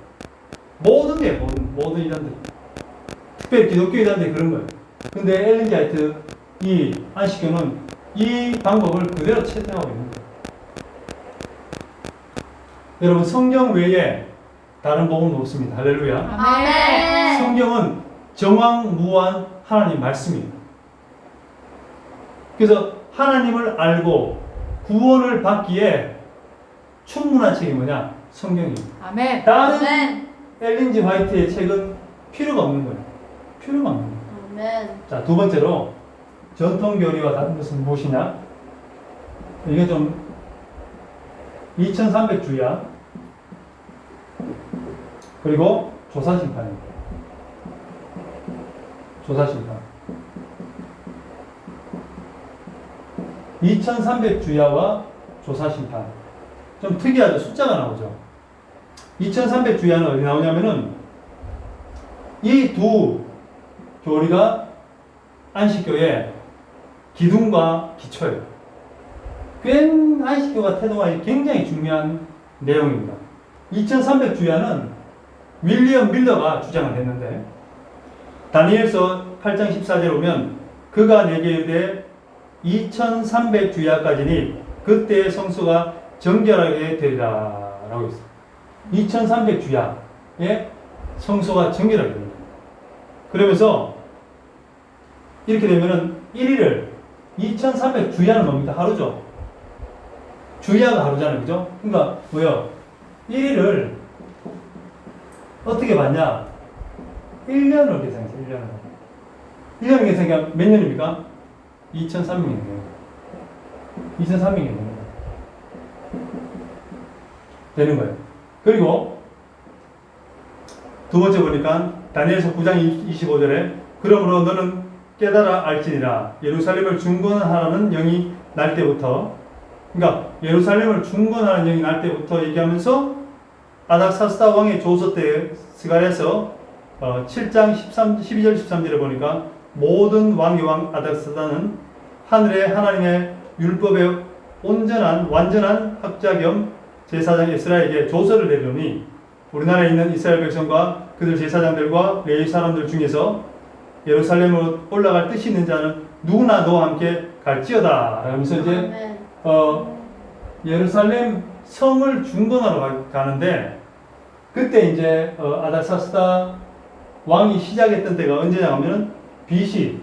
모든 이단들. 특별히 기독교 이단들이 그런 거예요. 근데 엘렌지 화이트 이 안식교는 이 방법을 그대로 채택하고 있는 거예요. 여러분, 성경 외에 다른 복음은 없습니다. 할렐루야. 아멘. 성경은 정황무한 하나님 말씀입니다. 그래서 하나님을 알고 구원을 받기에 충분한 책이 뭐냐? 성경입니다. 아멘. 다른 아멘. 엘렌지 화이트의 책은 필요가 없는 거예요. 필요가 없는 거예요. 아멘. 자, 두 번째로 전통교리와 다른 것은 무엇이냐? 이게 좀 2300주야. 그리고 조사심판입니다. 조사심판. 2300주야와 조사심판. 좀 특이하죠? 숫자가 나오죠? 2300주야는 어디 나오냐면은 이 두 교리가 안식교의 기둥과 기초예요. 안식교가 태도가 굉장히 중요한 내용입니다. 2300주야는 윌리엄 밀러가 주장을 했는데, 다니엘서 8장 14절에 보면 그가 내게 이르되 2300주야까지니 그때의 성수가 정결하게 되리라 라고 했어요. 2300주야의 성소가 정결하게 됩니다. 그러면서 이렇게 되면은 1일을 2300주야는 뭡니까? 하루죠. 주야가 하루잖아요. 그죠? 그러니까 뭐요? 1일을 어떻게 봤냐? 1년으로 계산했어요. 1년으로. 1년을 계산하면 몇 년입니까? 2300년이에요. 2300년 되는 거예요. 그리고 두 번째 보니까 다니엘서 9장 25절에 그러므로 너는 깨달아 알지니라 예루살렘을 중건하라는 영이 날 때부터, 그러니까 예루살렘을 중건하는 영이 날 때부터 얘기하면서 아닥사스다 왕의 조서 때 스가랴서 7장 12절 13절에 보니까 모든 왕의 왕 아닥사스다는 하늘의 하나님의 율법의 완전한 학자 겸 제사장 에스라에게 조서를 내리노니 우리나라에 있는 이스라엘 백성과 그들 제사장들과 레위 사람들 중에서 예루살렘으로 올라갈 뜻이 있는 자는 누구나 너와 함께 갈지어다 하면서 이제 예루살렘 성을 중건하러 가는데, 그때 이제 아닥사스다 왕이 시작했던 때가 언제냐 하면은 BC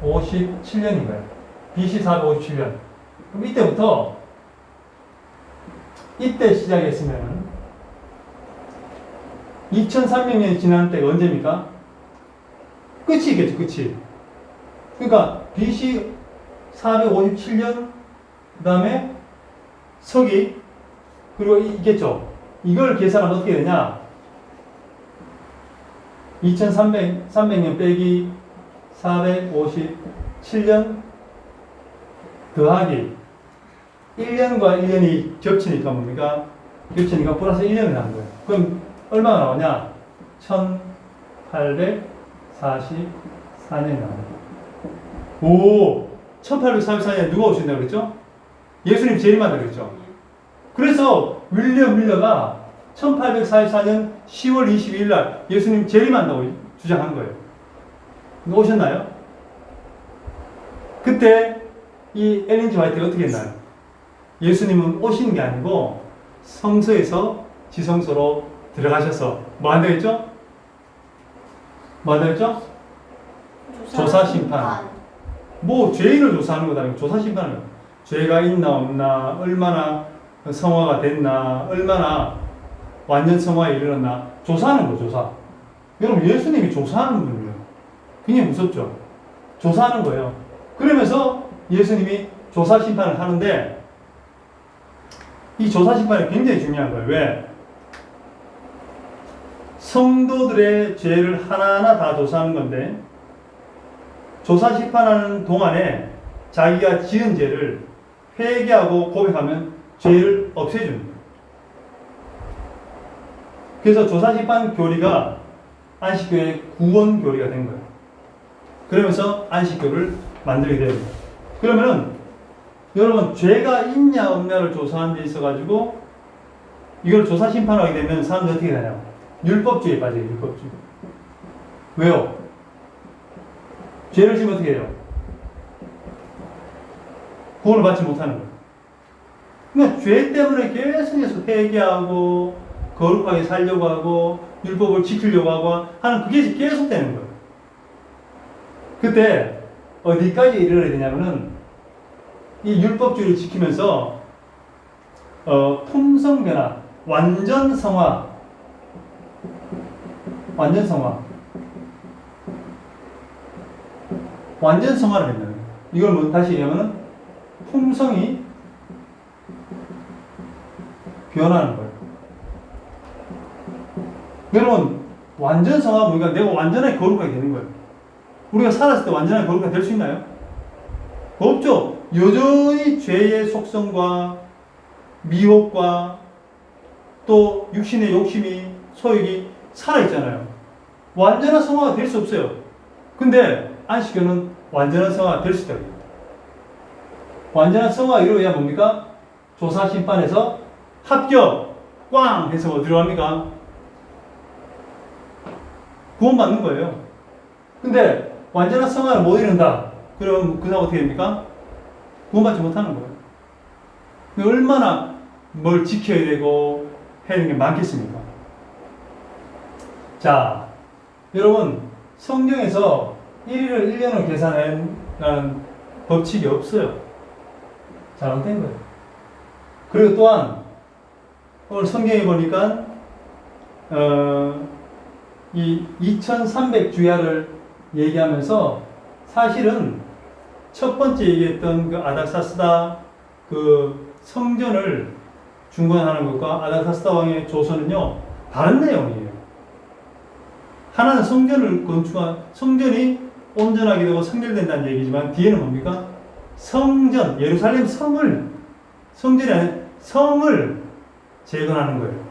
457년인 거예요. BC 457년. 그럼 이때부터 이때 시작했으면 2300년이 지난 때가 언제입니까? 끝이겠죠, 끝이. 그러니까 BC 457년 그 다음에 서기 그리고 있겠죠. 이걸 계산하면 어떻게 되냐? 2300년 빼기 457년 더하기 1년과 1년이 겹치니까 뭡니까? 겹치니까 플러스 1년이 나온 거예요. 그럼 얼마가 나오냐? 1844년이 나옵니다. 오! 1844년에 누가 오신다고 그랬죠? 예수님 재림한다고 그랬죠? 그래서 윌리엄 밀러가 1844년 10월 22일 날 예수님 재림한다고 주장한 거예요. 오셨나요? 그때 이 엘린 G 화이트가 어떻게 했나요? 예수님은 오신 게 아니고 성서에서 지성소로 들어가셔서 뭐 한다고 했죠? 뭐 한다고 했죠? 조사 심판. 뭐 죄인을 조사하는 것 아니고 조사 심판을. 죄가 있나 없나, 얼마나 성화가 됐나, 얼마나 완전 성화에 이르렀나 조사하는 거 조사. 여러분 예수님이 조사하는 분이에요. 굉장히 무섭죠? 조사하는 거예요. 그러면서 예수님이 조사 심판을 하는데 이 조사 심판이 굉장히 중요한 거예요. 왜? 성도들의 죄를 하나하나 다 조사하는 건데 조사 심판하는 동안에 자기가 지은 죄를 회개하고 고백하면 죄를 없애주는 거예요. 그래서 조사 심판 교리가 안식교의 구원 교리가 된 거예요. 그러면서 안식교를 만들게 됩니다. 그러면은 여러분 죄가 있냐 없냐를 조사하는 데 있어가지고 이걸 조사 심판하게 되면 사람들이 어떻게 되냐고 율법주의에 빠져요. 율법주의. 왜요? 죄를 지면 어떻게 해요? 구원을 받지 못하는 거예요. 그러니까 죄 때문에 계속해서 회개하고 거룩하게 살려고 하고 율법을 지키려고 하고 하는 그게 계속 되는 거예요. 그때 어디까지 이르러야 되냐면은 이 율법주의를 지키면서 품성 변화, 완전 성화, 완전 성화를 했나요? 이걸 뭐 다시 얘기하면은 품성이 변하는 거예요. 여러분 완전 성화 보니까 내가 완전하게 거룩하게 되는 거예요. 우리가 살았을 때 완전하게 거룩하게 될 수 있나요? 없죠. 여전히 죄의 속성과 미혹과 또 육신의 욕심이 소욕이 살아있잖아요. 완전한 성화가 될 수 없어요. 근데 안식교는 완전한 성화가 될 수 있다고 합니다. 완전한 성화가 이루어야 뭡니까? 조사 심판에서 합격! 꽝! 해서 뭐 들어갑니까? 구원받는 거예요. 근데 완전한 성화를 못 이룬다. 그럼 그 다음 어떻게 됩니까? 구원받지 못하는 거예요. 얼마나 뭘 지켜야 되고 해야 되는 게 많겠습니까? 자, 여러분 성경에서 1일을 1년으로 계산하는 법칙이 없어요. 잘못된 거예요. 그리고 또한 오늘 성경에 보니까 이 2300주야를 얘기하면서 사실은 첫 번째 얘기했던 그 아닥사스다 그 성전을 중건하는 것과 아닥사스다 왕의 조서는요 다른 내용이에요. 하나는 성전을 건축한 성전이 온전하게 되고 성결된다는 얘기지만 뒤에는 뭡니까? 성전 예루살렘 성전이 아니라 성을 재건하는 거예요.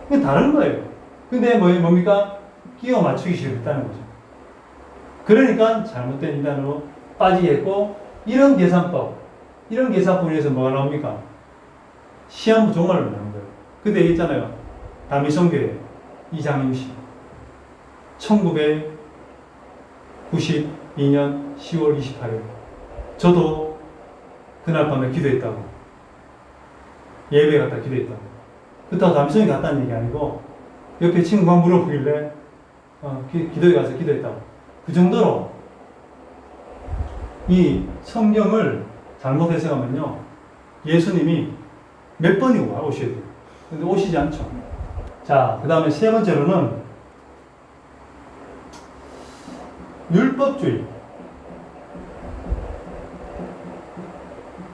그게 다른 거예요. 근데 뭡니까? 끼워 맞추기 싫었다는 거죠. 그러니까 잘못된 인간으로 빠지게 했고 이런 계산법에서 뭐가 나옵니까? 시한부 종말로 나오는 거예요. 그때 얘기했잖아요. 다미성교회 이장임씨 1992년 10월 28일 저도 그날 밤에 기도했다고 예배 갔다 기도했다고 그렇다고 다미성에 갔다는 얘기 아니고 옆에 친구가 물어보길래 기도에 가서 기도했다고 그 정도로 이 성경을 잘못 해석하면요, 예수님이 몇 번이고 오셔야 돼요. 근데 오시지 않죠. 자, 그 다음에 세 번째로는 율법주의.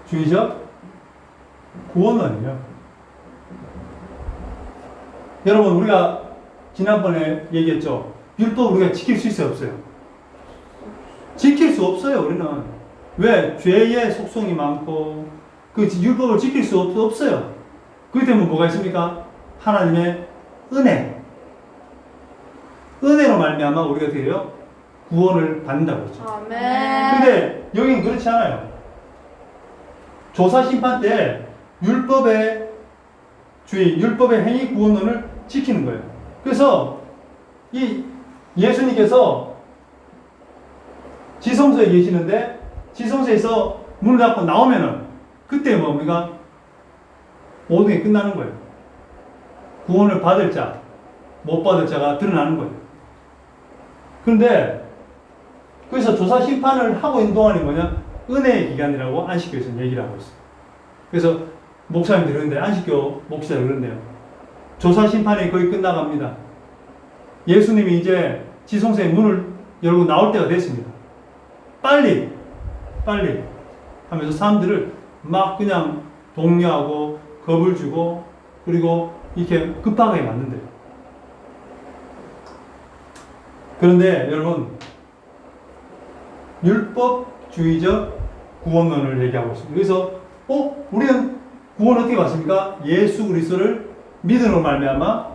주의적 구원론이요. 여러분, 우리가 지난번에 얘기했죠. 율법 우리가 지킬 수 있어요, 없어요? 지킬 수 없어요, 우리는. 왜? 죄의 속성이 많고, 그 율법을 지킬 수 없어요. 그렇기 때문에 뭐가 있습니까? 하나님의 은혜. 은혜로 말미암아 우리가 어떻게 해요? 구원을 받는다고 했죠. 아멘. 근데 여기는 그렇지 않아요. 조사 심판 때 율법의 주의, 율법의 행위 구원론을 지키는 거예요. 그래서 이 예수님께서 지성소에 계시는데 지성소에서 문을 닫고 나오면은 그때 뭡니까? 모든 게 끝나는 거예요. 구원을 받을 자, 못 받을 자가 드러나는 거예요. 그런데 그래서 조사 심판을 하고 있는 동안이 뭐냐? 은혜의 기간이라고 안식교에서는 얘기를 하고 있어요. 그래서 목사님들이 그런데, 안식교 목사들이 그런데요, 조사 심판이 거의 끝나갑니다. 예수님이 이제 지성소의 문을 열고 나올 때가 됐습니다. 빨리 하면서 사람들을 막 그냥 독려하고 겁을 주고 그리고 이렇게 급하게 만든대요. 그런데 여러분, 율법주의적 구원론을 얘기하고 있습니다. 그래서 우리는 구원 어떻게 받습니까? 예수 그리스도를 믿음으로 말미암아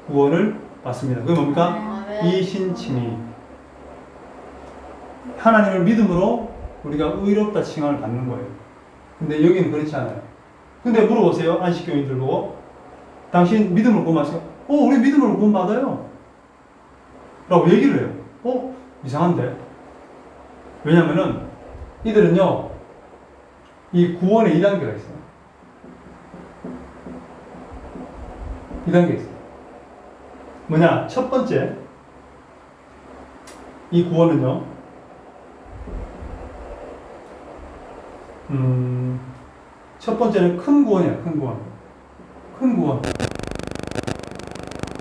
구원을 받습니다. 그게 뭡니까? 이신칭의. 하나님을 믿음으로 우리가 의롭다 칭함을 받는 거예요. 근데 여기는 그렇지 않아요. 근데 물어보세요, 안식교인들 보고. 당신 믿음으로 구원 받습니까? 우리 믿음으로 구원 받아요 라고 얘기를 해요. 이상한데? 왜냐면은 이들은요, 이 구원의 2단계가 있어요. 2단계 있어요. 뭐냐? 첫 번째, 이 구원은요, 첫 번째는 큰 구원이에요. 큰 구원.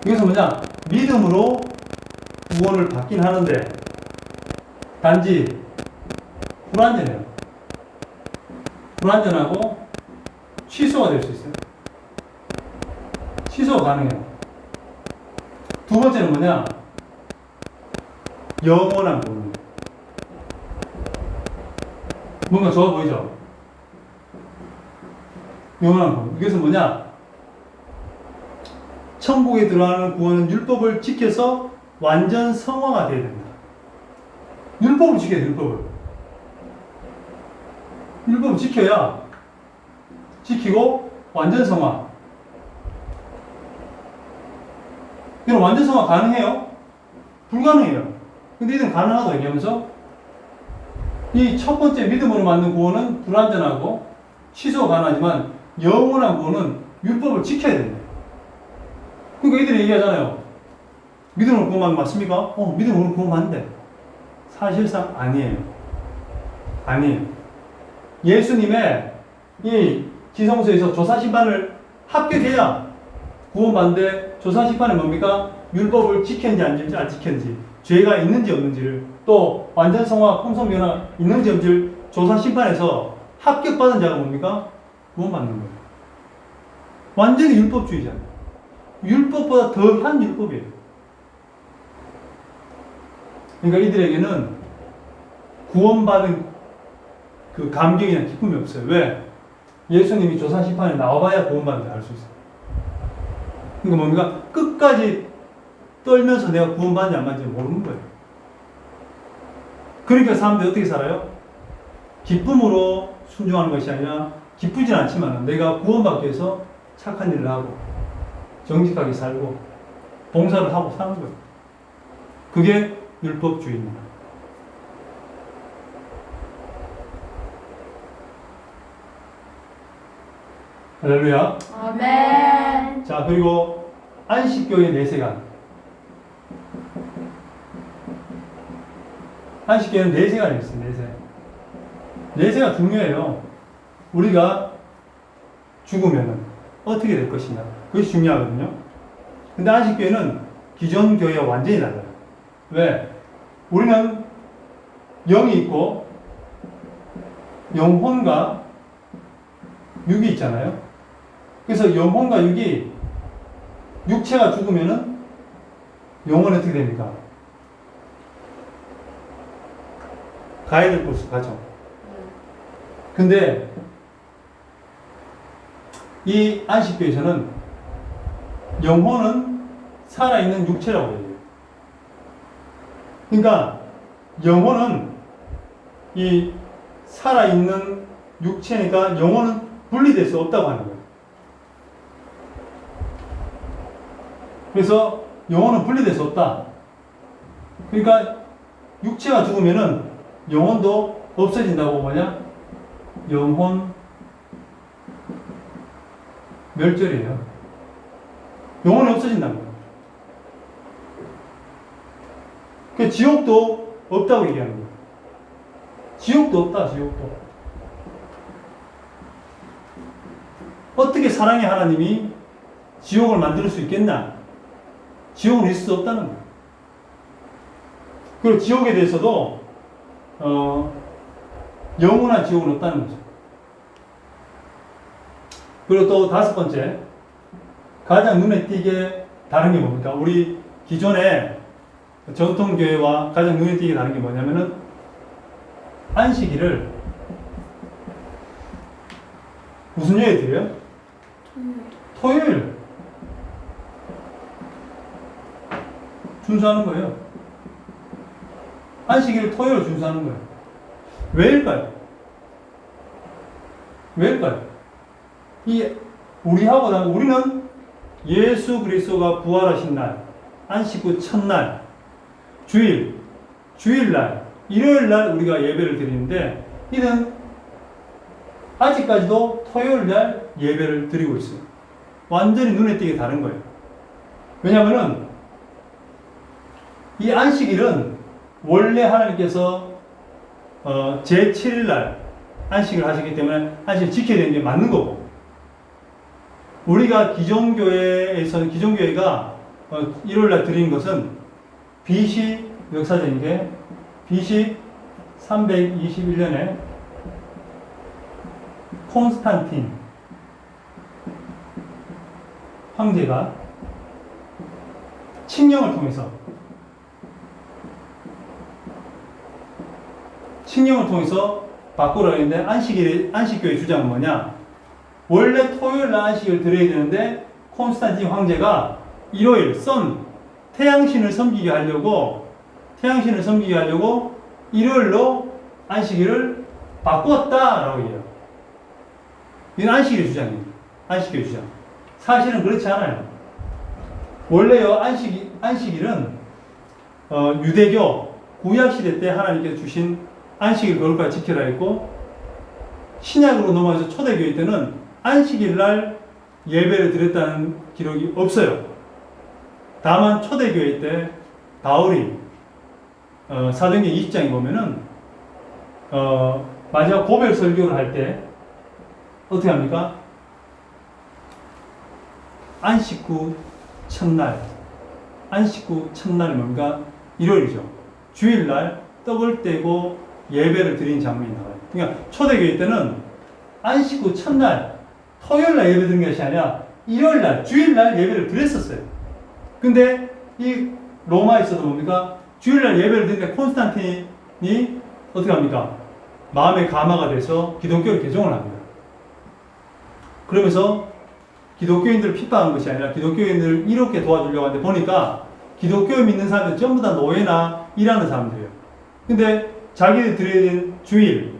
이것은 뭐냐? 믿음으로 구원을 받긴 하는데 단지 불완전해요. 불완전하고 취소가 될 수 있어요. 취소가 가능해요. 두 번째는 뭐냐? 영원한 구원이에요. 뭔가 좋아 보이죠? 영원한 구원. 이것은 뭐냐? 천국에 들어가는 구원은 율법을 지켜서 완전 성화가 되어야 됩니다. 율법을 지켜야 돼요, 율법을 지켜야, 지키고 완전 성화. 여러분, 완전 성화 가능해요? 불가능해요. 근데 이들은 가능하다고 얘기하면서 이 첫 번째 믿음으로 받는 구원은 불완전하고 취소가 가능하지만 영원한 구원은 율법을 지켜야 된다. 그러니까 이들이 얘기하잖아요. 믿음으로 구원받는 거 맞습니까? 믿음으로 구원받는데. 사실상 아니에요. 예수님의 이 지성소에서 조사심판을 합격해야 구원받는데, 조사심판은 뭡니까? 율법을 지켰는지 안 지켰는지, 죄가 있는지 없는지를, 또 완전 성화, 풍성변화 있는지 없는지를 조사심판에서 합격받은 자가 뭡니까? 구원받는 거예요. 완전히 율법주의잖아요. 율법보다 더한 율법이에요. 그러니까 이들에게는 구원받은 그 감격이나 기쁨이 없어요. 왜? 예수님이 조사심판에 나와봐야 구원받는 걸 알 수 있어요. 그러니까 뭡니까? 끝까지 떨면서 내가 구원받는지 안 받는지 모르는 거예요. 그러니까 사람들이 어떻게 살아요? 기쁨으로 순종하는 것이 아니라, 기쁘진 않지만 내가 구원받기 위해서 착한 일을 하고 정직하게 살고 봉사를 하고 사는 거예요. 그게 율법주의입니다. 할렐루야. 아멘. 자, 그리고 안식교의 내세관. 안식교회는 내세가 있어요. 내세. 내세가 중요해요. 우리가 죽으면 어떻게 될 것이냐. 그것이 중요하거든요. 근데 안식교회는 기존 교회와 완전히 달라요. 왜? 우리는 영이 있고 영혼과 육이 있잖아요. 그래서 영혼과 육이 육체가 죽으면은 영혼은 어떻게 됩니까? 가야 될 곳으로 가죠. 근데 이 안식교에서는 영혼은 살아있는 육체라고 해요. 그러니까 영혼은 이 살아있는 육체니까 영혼은 분리될 수 없다고 하는 거예요. 그래서 영혼은 분리될 수 없다. 그러니까 육체가 죽으면은 영혼도 없어진다고 뭐냐? 영혼 멸절이에요. 영혼이 없어진다는 거예요. 그 지옥도 없다고 얘기하는 거예요. 지옥도 없다, 지옥도. 어떻게 사랑의 하나님이 지옥을 만들 수 있겠나? 지옥은 있을 수 없다는 거예요. 그리고 지옥에 대해서도 영원한 지옥은 없다는 거죠. 그리고 또 다섯 번째, 가장 눈에 띄게 다른 게 뭡니까? 우리 기존의 전통교회와 가장 눈에 띄게 다른 게 뭐냐면은 안식일을 무슨 요일에 드려요? 토요일. 준수하는 거예요. 안식일을 토요일 준수하는 거예요. 왜일까요? 왜일까요? 우리는 예수 그리스도가 부활하신 날, 안식 후 첫날, 주일날, 일요일날 우리가 예배를 드리는데, 이는 아직까지도 토요일날 예배를 드리고 있어요. 완전히 눈에 띄게 다른 거예요. 왜냐하면은 이 안식일은 원래 하나님께서 제7일날 안식을 하시기 때문에 안식을 지켜야 되는 게 맞는 거고, 우리가 기존 교회가 일요일날 드리는 것은 BC 역사적인 게 BC 321년에 콘스탄틴 황제가 칙령을 통해서 바꾸라고 했는데, 안식교의 주장은 뭐냐? 원래 토요일날 안식을 드려야 되는데 콘스탄틴 황제가 일요일 태양신을 섬기게 하려고 일요일로 안식일을 바꾸었다라고 해요. 이건 안식일의 주장입니다. 안식교의 주장. 사실은 그렇지 않아요. 원래요, 안식일은 유대교 구약시대 때 하나님께서 주신 안식일 거룩하게 지켜라 했고, 신약으로 넘어와서 초대교회 때는 안식일날 예배를 드렸다는 기록이 없어요. 다만 초대교회 때 바울이 사도행전 20장에 보면은 마지막 고백 설교를 할 때 어떻게 합니까? 안식 후 첫날이 뭡니까? 일요일이죠. 주일날 떡을 떼고 예배를 드린 장면이 나와요. 그러니까 초대교회 때는 안식 후 첫날, 토요일날 예배 드린 것이 아니라 일요일날, 주일날 예배를 드렸었어요. 근데 이 로마에서도 뭡니까? 주일날 예배를 드리는데 콘스탄틴이 어떻게 합니까? 마음의 감화가 돼서 기독교를 개종을 합니다. 그러면서 기독교인들을 핍박한 것이 아니라 기독교인들을 이롭게 도와주려고 하는데, 보니까 기독교 믿는 사람들 전부 다 노예나 일하는 사람들이에요. 근데 자기들 드려야 되는 주일,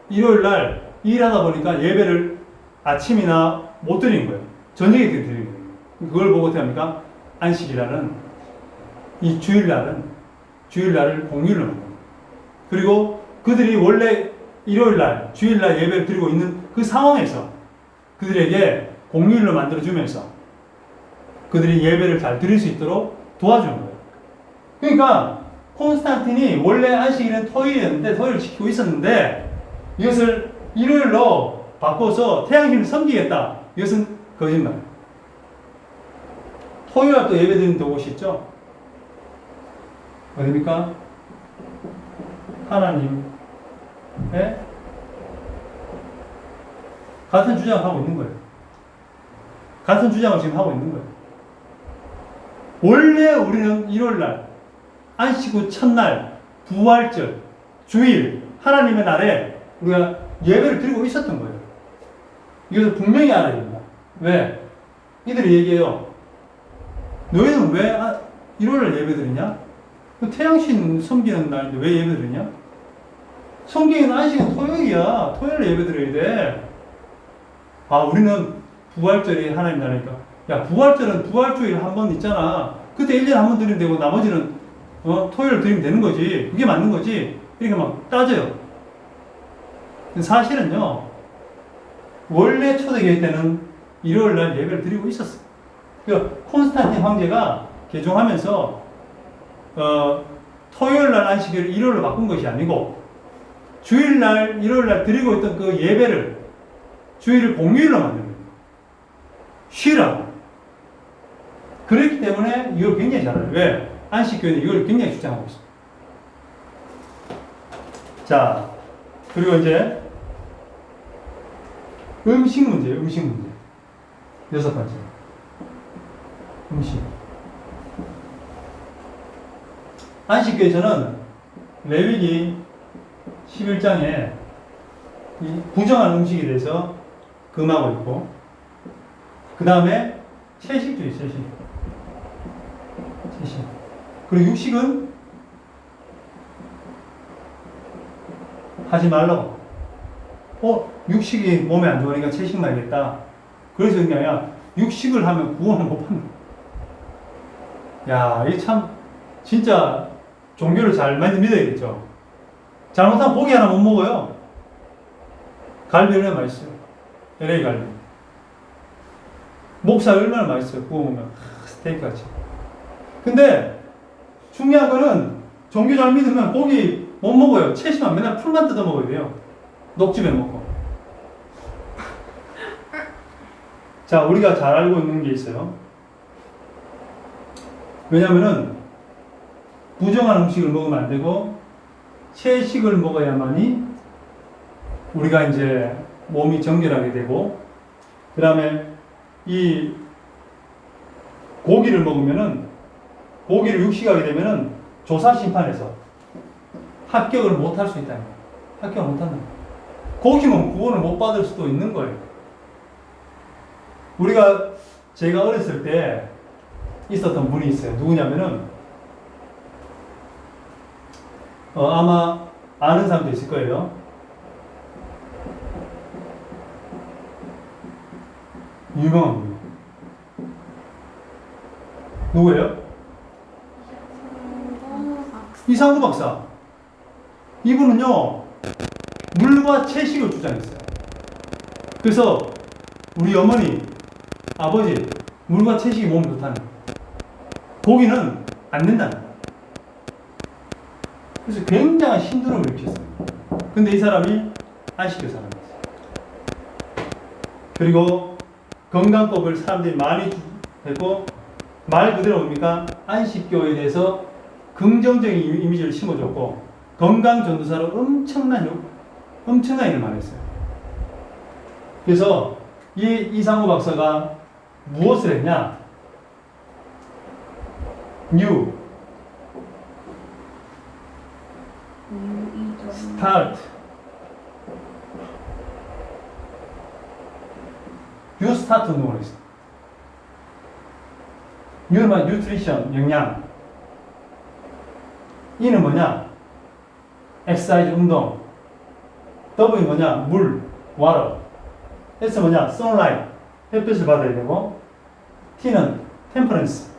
일요일날 일하다 보니까 예배를 아침이나 못 드리는 거예요. 저녁에 드리는 거예요. 그걸 보고 어떻게 합니까? 안식일날은, 이 주일날을 공휴일로 합니다. 그리고 그들이 원래 일요일날, 주일날 예배를 드리고 있는 그 상황에서 그들에게 공휴일로 만들어주면서 그들이 예배를 잘 드릴 수 있도록 도와주는 거예요. 그러니까 콘스탄틴이 원래 안식일은 토요일이었는데 토요일을 지키고 있었는데 이것을 일요일로 바꿔서 태양신을 섬기겠다. 이것은 거짓말. 토요일날 또 예배 드리는 곳이 있죠. 어디입니까? 하나님. 네? 같은 주장을 하고 있는 거예요. 같은 주장을 지금 하고 있는 거예요. 원래 우리는 일요일날, 안식 후 첫날, 부활절, 주일, 하나님의 날에 우리가 예배를 드리고 있었던 거예요. 이것을 분명히 알아야 됩니다. 왜? 이들이 얘기해요. 너희는 왜 일요일날 예배 드리냐? 태양신 섬기는 날인데 왜 예배 드리냐? 성경에는 안식은 토요일이야. 토요일에 예배 드려야 돼. 아, 우리는 부활절이 하나님 나라니까. 야, 부활절은 부활주일 한 번 있잖아. 그때 1년에 한 번 드리면 되고 나머지는 토요일 드리면 되는 거지. 그게 맞는 거지. 이렇게 막 따져요. 사실은요, 원래 초대교회 때는 일요일 날 예배를 드리고 있었어요. 그러니까 콘스탄틴 황제가 개종하면서 토요일 날 안식일을 일요일로 바꾼 것이 아니고 주일 날, 일요일 날 드리고 있던 그 예배를 주일을 공휴일로 만든 거예요. 쉬라고. 그렇기 때문에 이걸 굉장히 잘 알아요. 왜? 안식교회는 이걸 굉장히 주장하고 있어요. 자, 그리고 이제 음식 문제예요. 음식 문제. 6번째. 음식. 안식교에서는 레위기 11장에 이 부정한 음식에 대해서 금하고 있고, 그 다음에 채식주의, 채식. 그리고 육식은 하지 말라고. 육식이 몸에 안 좋으니까 채식 말겠다. 그래서 그게 아니라 육식을 하면 구원을 못 받는 거야. 야, 이게 참 진짜 종교를 잘 믿어야겠죠. 잘못하면 고기 하나 못 먹어요. 갈비 얼마나 맛있어요. LA 갈비. 목살 얼마나 맛있어요. 구워 먹으면 스테이크 같이. 근데 중요한 거는 종교 잘 믿으면 고기 못 먹어요. 채식만 맨날 풀만 뜯어 먹어야 돼요. 녹즙에 먹고. 자, 우리가 잘 알고 있는 게 있어요. 왜냐면은 부정한 음식을 먹으면 안 되고 채식을 먹어야만이 우리가 이제 몸이 정결하게 되고, 그 다음에 이 고기를 먹으면은, 고기를 육식하게 되면은 조사심판에서 합격을 못 할 수 있다는 거예요. 합격을 못 한다. 고기 먹으면 구원을 못 받을 수도 있는 거예요. 제가 어렸을 때 있었던 분이 있어요. 누구냐면은, 아마 아는 사람도 있을 거예요. 유명한 분. 누구예요? 이상구 박사. 이분은요, 물과 채식을 주장했어요. 그래서 우리 어머니, 아버지, 물과 채식이 몸에 좋다는 거예요. 고기는 안 된다는 거예요. 그래서 굉장한 신두름을 일으켰어요. 근데 이 사람이 안식교 사람이었어요. 그리고 건강법을 사람들이 많이 했고, 말 그대로 뭡니까? 안식교에 대해서 긍정적인 이미지를 심어줬고, 건강 전도사로 엄청난 일을 많이 했어요. 그래서 이상호 박사가 무엇을 했냐? start. You start 운동을 했어. U는 nutrition, 영양. E는 뭐냐? exercise, 운동. W는 뭐냐? 물, water. S 뭐냐? sunlight, 햇빛을 받아야 되고. T는 temperance,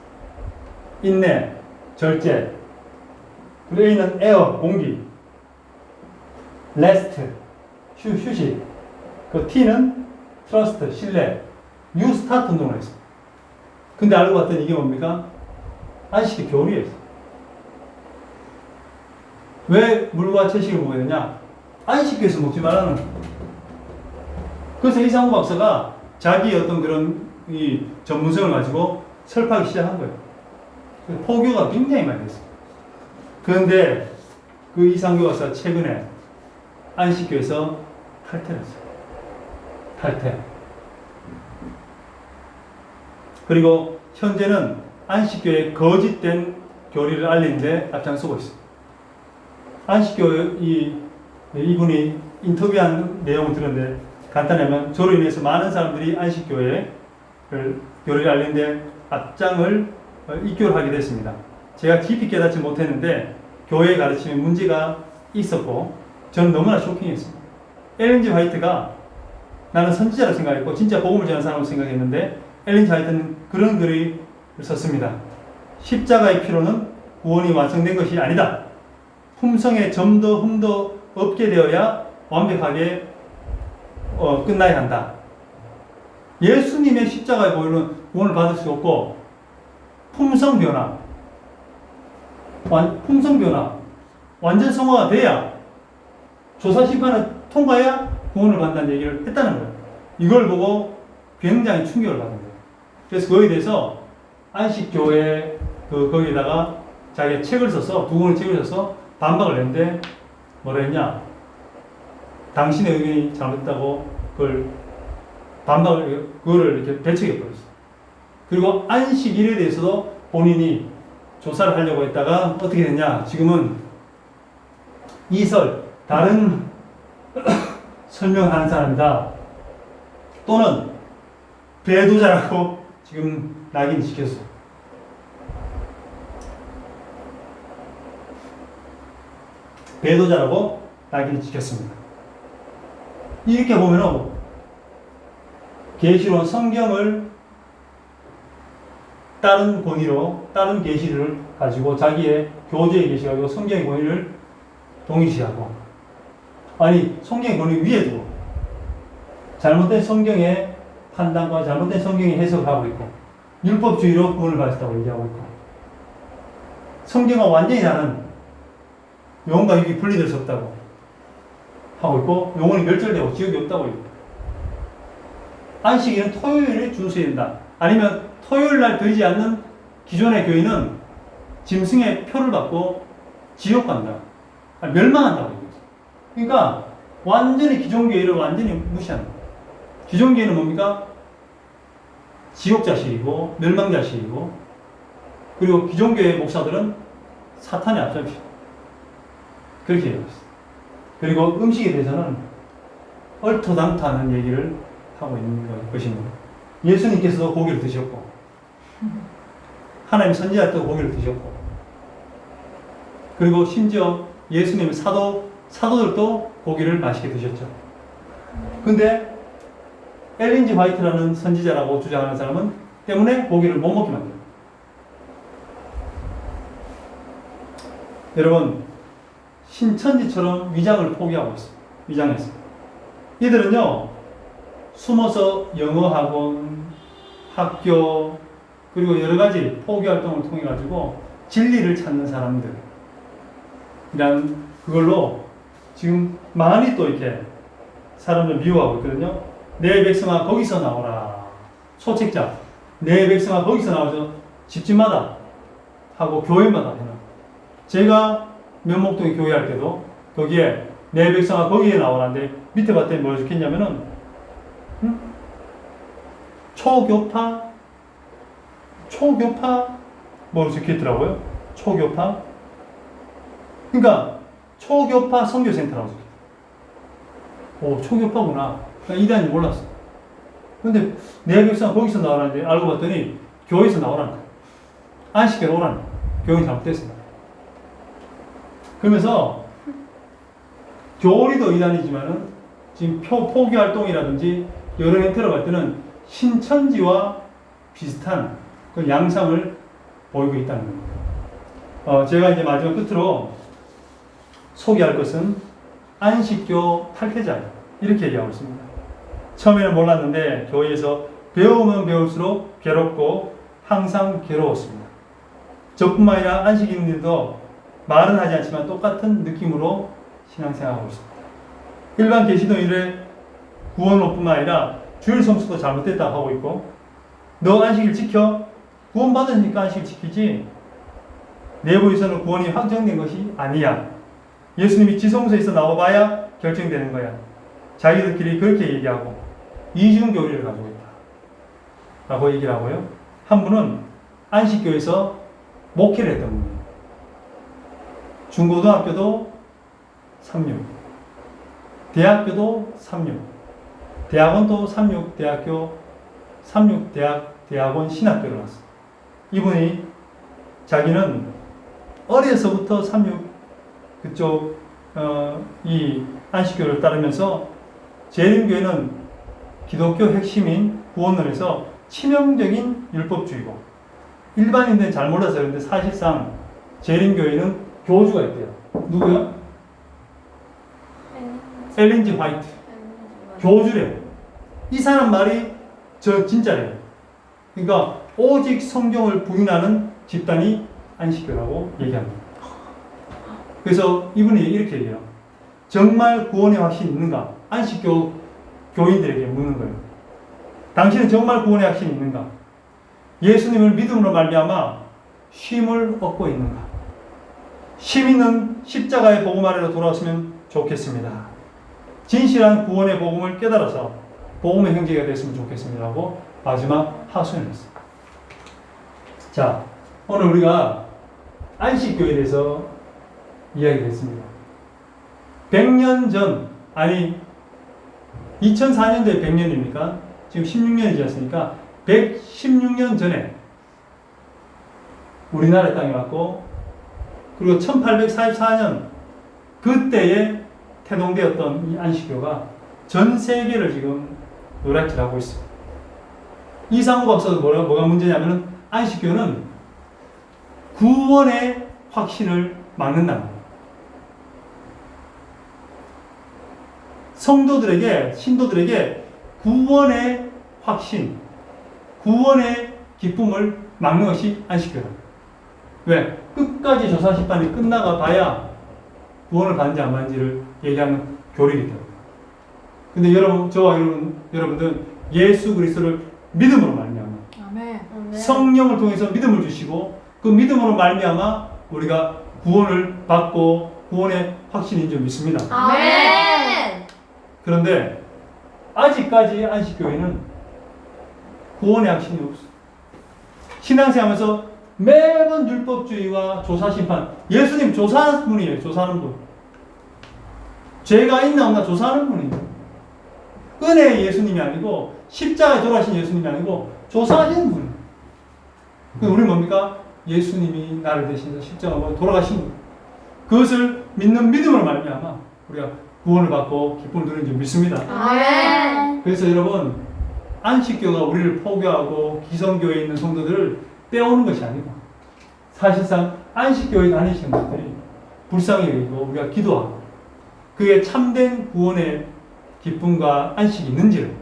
인내, 절제. 그리고 A는 air, 공기. rest, 휴식. 그 T는 trust, 신뢰. You start 운동을 했어. 근데 알고 봤더니 이게 뭡니까? 안식의 교리였어. 왜 물과 채식을 먹어야 되냐? 안식교에서 먹지 말라는 거예요. 그래서 이상우 박사가 자기의 어떤 그런 이 전문성을 가지고 설파하기 시작한 거예요. 포교가 굉장히 많이 됐어요. 그런데 그 이상우 박사가 최근에 안식교에서 탈퇴를 했어요. 탈퇴. 그리고 현재는 안식교의 거짓된 교리를 알리는데 앞장서고 있어요. 안식교 이분이 인터뷰한 내용을 들었는데 간단하면 저로 인해서 많은 사람들이 안식교의 교리를 알리는데 앞장을 입교를 하게 됐습니다. 제가 깊이 깨닫지 못했는데 교회의 가르침에 문제가 있었고 저는 너무나 쇼킹했습니다. 엘렌 G 화이트가 나는 선지자라고 생각했고 진짜 복음을 전하는 사람으로 생각했는데 엘렌 G 화이트는 그런 글을 썼습니다. 십자가의 피로는 구원이 완성된 것이 아니다. 품성에 점도 흠도 없게 되어야 완벽하게 끝나야 한다. 예수님의 십자가의 보혈은 구원을 받을 수 없고 품성 변화, 완전 성화가 돼야 조사 심판을 통과해야 구원을 받는다는 얘기를 했다는 거예요. 이걸 보고 굉장히 충격을 받은 거예요. 그래서 그거에 대해서 안식교회 거기에다가 자기가 책을 써서 두 권의 책을 써서 반박을 했는데 뭐라 했냐? 당신의 의견이 잘못됐다고 그거를 이렇게 배척해 버렸어요. 그리고 안식일에 대해서도 본인이 조사를 하려고 했다가 어떻게 됐냐? 지금은 다른 설명하는 사람이다. 또는 배도자라고 지금 낙인이 찍혔어요. 배도자라고 낙인이 찍혔습니다. 이렇게 보면은 계시론 성경을 다른 권위로 다른 계시를 가지고 자기의 교제의 계시 가지고 성경의 권위를 동일시하고 아니 성경의 권위 위에 두고 잘못된 성경의 판단과 잘못된 성경의 해석을 하고 있고 율법주의로 구원을 받았다고 얘기하고 있고 성경과 완전히 다른 영혼과 육이 분리될 수 없다고 하고 있고 영혼이 멸절되고 지옥이 없다고 있고 안식일은 토요일에 준수해야 된다. 아니면 토요일 날 드리지 않는 기존의 교인은 짐승의 표를 받고 지옥 간다. 멸망한다고 얘기했어요. 그러니까 완전히 기존교회를 완전히 무시하는 거예요. 기존교회는 뭡니까? 지옥자식이고 멸망자식이고 그리고 기존교회 목사들은 사탄의 앞잡이죠. 그렇게 얘기했어요. 그리고 음식에 대해서는 얼토당토하는 얘기를 하고 있는 것입니다. 예수님께서도 고기를 드셨고 하나님 선지자도 고기를 드셨고 그리고 심지어 예수님의 사도들도 고기를 맛있게 드셨죠. 근데 엘렌 G 화이트라는 선지자라고 주장하는 사람은 때문에 고기를 못 먹게 만들어요. 여러분 신천지처럼 위장을 포기하고 있어요. 위장했어요. 이들은요 숨어서 영어 학원, 학교 그리고 여러 가지 포기 활동을 통해 가지고 진리를 찾는 사람들이란 그걸로 지금 많이 또 이렇게 사람을 미워하고 있거든요. 내 백성아 거기서 나오라. 소책자 내 백성아 거기서 나와서 집집마다 하고 교회마다 해놔. 제가 면목동에 교회할 때도 거기에 내 백성아 거기에 나오라는데 밑에 봤더니 뭘 적혔냐면은 초교파 뭐 적혀있더라고요. 초교파 그러니까 초교파 선교센터라고 적혀있어요. 오 초교파구나. 나 이단인지 몰랐어. 근데 내 백성아 거기서 나오라는데 알고 봤더니 교회에서 나오라는 거야. 안식교로 오라는 거야. 교회는 잘못됐습니다. 그러면서 교리도 이단이지만은 지금 포기 활동이라든지 여러 형태로 볼 때는 신천지와 비슷한 그 양상을 보이고 있다는 겁니다. 제가 이제 마지막 끝으로 소개할 것은 안식교 탈퇴자 이렇게 얘기하고 있습니다. 처음에는 몰랐는데 교회에서 배우면 배울수록 괴롭고 항상 괴로웠습니다. 저뿐만 아니라 안식인들도 말은 하지 않지만 똑같은 느낌으로 신앙생활하고 있습니다. 일반 계시도인의 구원뿐만 아니라 주일 성수도 잘못됐다고 하고 있고, 너 안식일 지켜? 구원받으니까 안식일 지키지 내부에서는 구원이 확정된 것이 아니야. 예수님이 지성소에서 나와봐야 결정되는 거야. 자기들끼리 그렇게 얘기하고 이중교리를 가지고 있다 라고 얘기를 하고요. 한 분은 안식교에서 목회를 했던 분이에요. 중고등학교도 3육, 대학교도 3육, 대학원도 3육, 대학교 3육, 대학원 신학교를 갔어요. 이분이 자기는 어려서부터 3육 그쪽 이 안식교를 따르면서 재림교회는 기독교 핵심인 구원론에서 치명적인 율법주의고, 일반인들은 잘 몰라서 그런데 사실상 재림교회는 교주가 있대요. 누구요? 엘렌 G. 화이트. 교주래요. 이 사람 말이 진짜래요. 그러니까 오직 성경을 부인하는 집단이 안식교라고 얘기합니다. 그래서 이분이 이렇게 얘기해요. 정말 구원의 확신이 있는가? 안식교 교인들에게 묻는 거예요. 당신은 정말 구원의 확신이 있는가? 예수님을 믿음으로 말미암아 쉼을 얻고 있는가? 쉼 있는 십자가의 복음 아래로 돌아왔으면 좋겠습니다. 진실한 구원의 복음을 깨달아서 복음의 형제가 됐으면 좋겠습니다 하고 마지막 하소연을 했어요. 자, 오늘 우리가 안식교에 대해서 이야기를 했습니다. 100년 전, 아니 2004년도에 100년입니까? 지금 16년이 지났으니까 116년 전에 우리나라 땅에 왔고, 그리고 1844년 그때에 태동되었던 이 안식교가 전 세계를 지금 노략질하고 있습니다. 이상우 박사도 뭐가 문제냐면은 안식교는 구원의 확신을 막는다는 거예요. 성도들에게, 신도들에게 구원의 확신, 구원의 기쁨을 막는 것이 안식교다. 왜? 끝까지 조사심판이 끝나가 봐야 구원을 받는지 안 받는지를 얘기하는 교리이기 때문에. 근데 여러분, 저와 여러분들은 예수 그리스도를 믿음으로 말미암아 성령을 통해서 믿음을 주시고, 그 믿음으로 말미암아 우리가 구원을 받고 구원의 확신인 줄 믿습니다. 아멘. 그런데 아직까지 안식교회는 구원의 확신이 없어. 신앙생활하면서 매번 율법주의와 조사심판. 예수님 조사하는 분이에요. 조사하는 분. 죄가 있나 없나 조사하는 분이에요. 은혜의 예수님이 아니고 십자가에 돌아가신 예수님이 아니고 조사하시는 분이에요. 우리 뭡니까? 예수님이 나를 대신해서 십자가에 돌아가신 분. 그것을 믿는 믿음을 말미암아 우리가 구원을 받고 기쁨을 누리는 줄 믿습니다. 아멘. 그래서 여러분, 안식교가 우리를 포교하고 기성교회에 있는 성도들을 빼오는 것이 아니고, 사실상 안식교회 다니시는 분들이 불쌍히 여기고 우리가 기도하고 그게 참된 구원의 기쁨과 안식이 있는지를,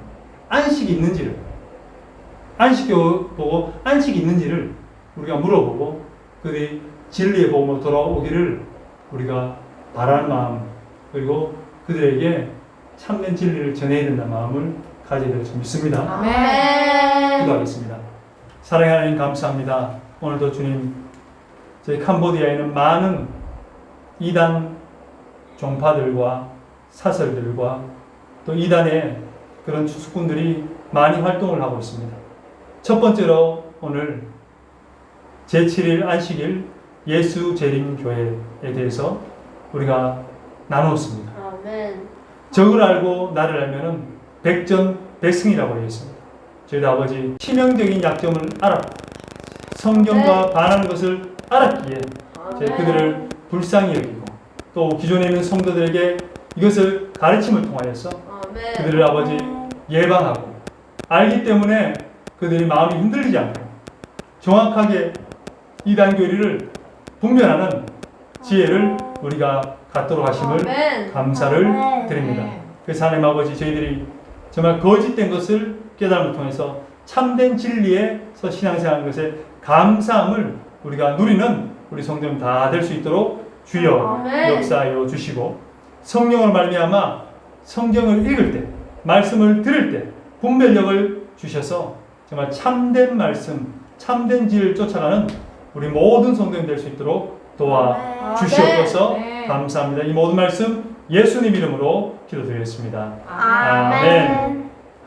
안식교 보고 안식이 있는지를 우리가 물어보고 그들이 진리의 복음으로 돌아오기를 우리가 바라는 마음, 그리고 그들에게 참된 진리를 전해야 된다는 마음을 가져야 될 줄 믿습니다. 아멘. 기도하겠습니다. 사랑하는 하나님 감사합니다. 오늘도 주님, 저희 캄보디아에 있는 많은 이단 종파들과 사설들과 또 이단의 그런 추수꾼들이 많이 활동을 하고 있습니다. 첫 번째로 오늘 제7일 안식일 예수 재림교회에 대해서 우리가 나누었습니다. 아멘. 적을 알고 나를 알면은 백전백승이라고 얘기했습니다. 저희 아버지 치명적인 약점을 알았고 성경과 반하는 것을 알았기에 저희 그들을 불쌍히 여기고 또 기존에 있는 성도들에게 이것을 가르침을 통하여서 그들을 아버지 예방하고 알기 때문에 그들이 마음이 흔들리지 않고 정확하게 이단 교리를 분별하는 지혜를 우리가 갖도록 하심을 감사를 드립니다. 그래서 하나님 아버지, 저희들이 정말 거짓된 것을 깨달음을 통해서 참된 진리에서 신앙생활하는 것에 감사함을 우리가 누리는 우리 성도님 다 될 수 있도록 주여 아멘. 역사하여 주시고 성령으로 말미암아 성경을 읽을 때 말씀을 들을 때 분별력을 주셔서 정말 참된 말씀, 참된 길을 쫓아가는 우리 모든 성도님 될 수 있도록 도와주시옵소서. 아멘. 감사합니다. 이 모든 말씀 예수님 이름으로 기도드리겠습니다. 아멘.